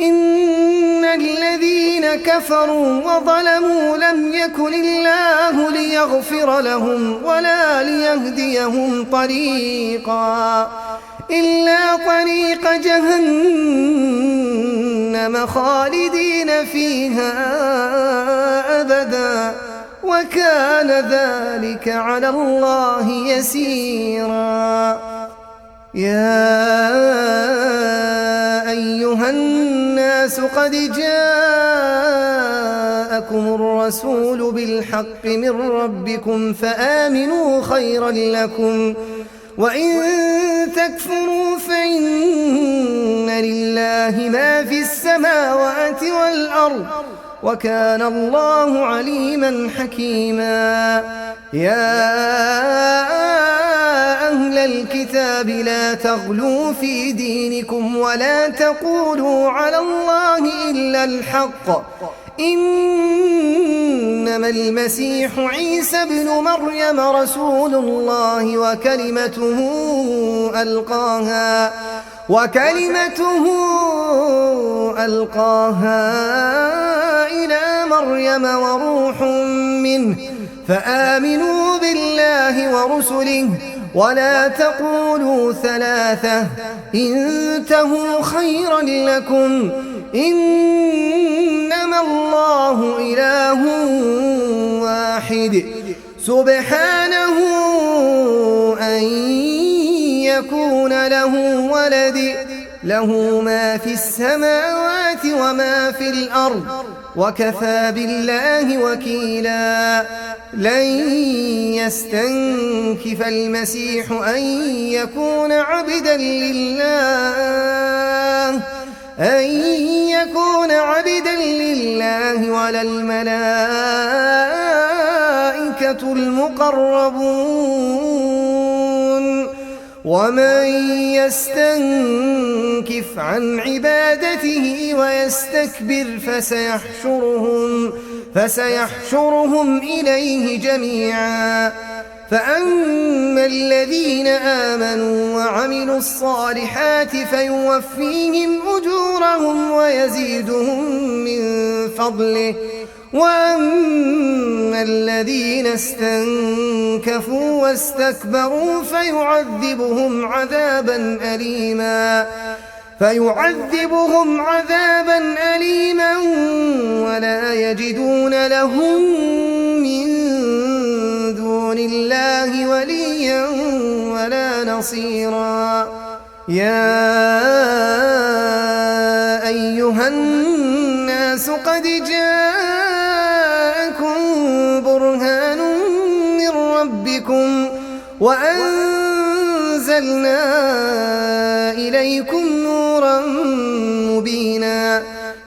إن الذين كفروا وظلموا لم يكن الله ليغفر لهم ولا ليهديهم طريقا إلا طريق جهنم خالدين فيها أبدا، وكان ذلك على الله يسيرا. يا أيها الناس قد جاءكم الرسول بالحق من ربكم فآمنوا خيرا لكم، وإن تكفروا فإن لله ما في السماوات والأرض، وكان الله عليما حكيما. يا أهل الكتاب لا تغلوا في دينكم ولا تقولوا على الله إلا الحق، إنما المسيح عيسى ابن مريم رسول الله وكلمته ألقاها إلى مريم وروح منه، فآمنوا بالله ورسله ولا تقولوا ثلاثة، انتهوا خيرا لكم، إنما الله إله واحد سبحانه أن يكون له ولد، له ما في السماوات وما في الأرض، وكفى بالله وكيلا. لن يستنكف المسيح أن يكون عبدا لله ولا الملائكة المقربون، ومن يستنكف عن عبادته ويستكبر فسيحشرهم إليه جميعا. فأما الذين آمنوا وعملوا الصالحات فيوفيهم أجورهم ويزيدهم من فضله، وأما الذين استنكفوا واستكبروا فيعذبهم عذابا أليما ولا يجدون لهم من دون الله وليا ولا نصيرا. يا أيها الناس قد جاءكم برهان من ربكم وأنزلنا إليكم نورا مبينا.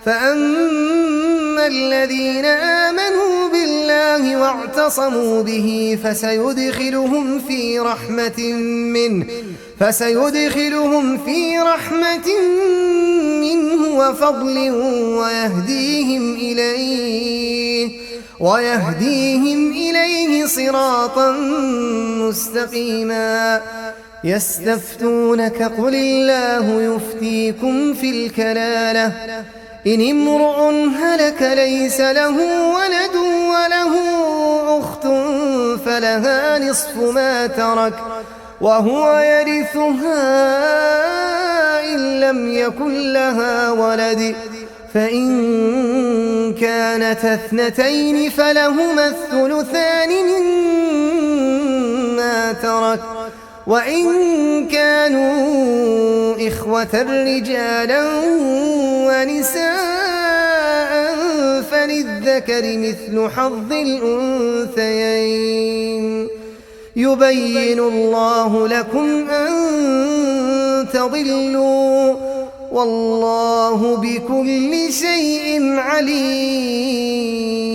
فأما الذين آمنوا بالله واعتصموا به فسيدخلهم في رحمة منه وفضل ويهديهم إليه صراطا مستقيما. يستفتونك قل الله يفتيكم في الكلالة، إن امرؤ هلك ليس له ولد وله أخت فلها نصف ما ترك وهو يرثها إن لم يكن لها ولد، فإن كانت اثنتين فلهما الثلثان مما ترك، وإن كانوا إخوة رجالا ونساء فللذكر مثل حظ الأنثيين يبين الله لكم أن تضلوا والله بكل شيء عليم.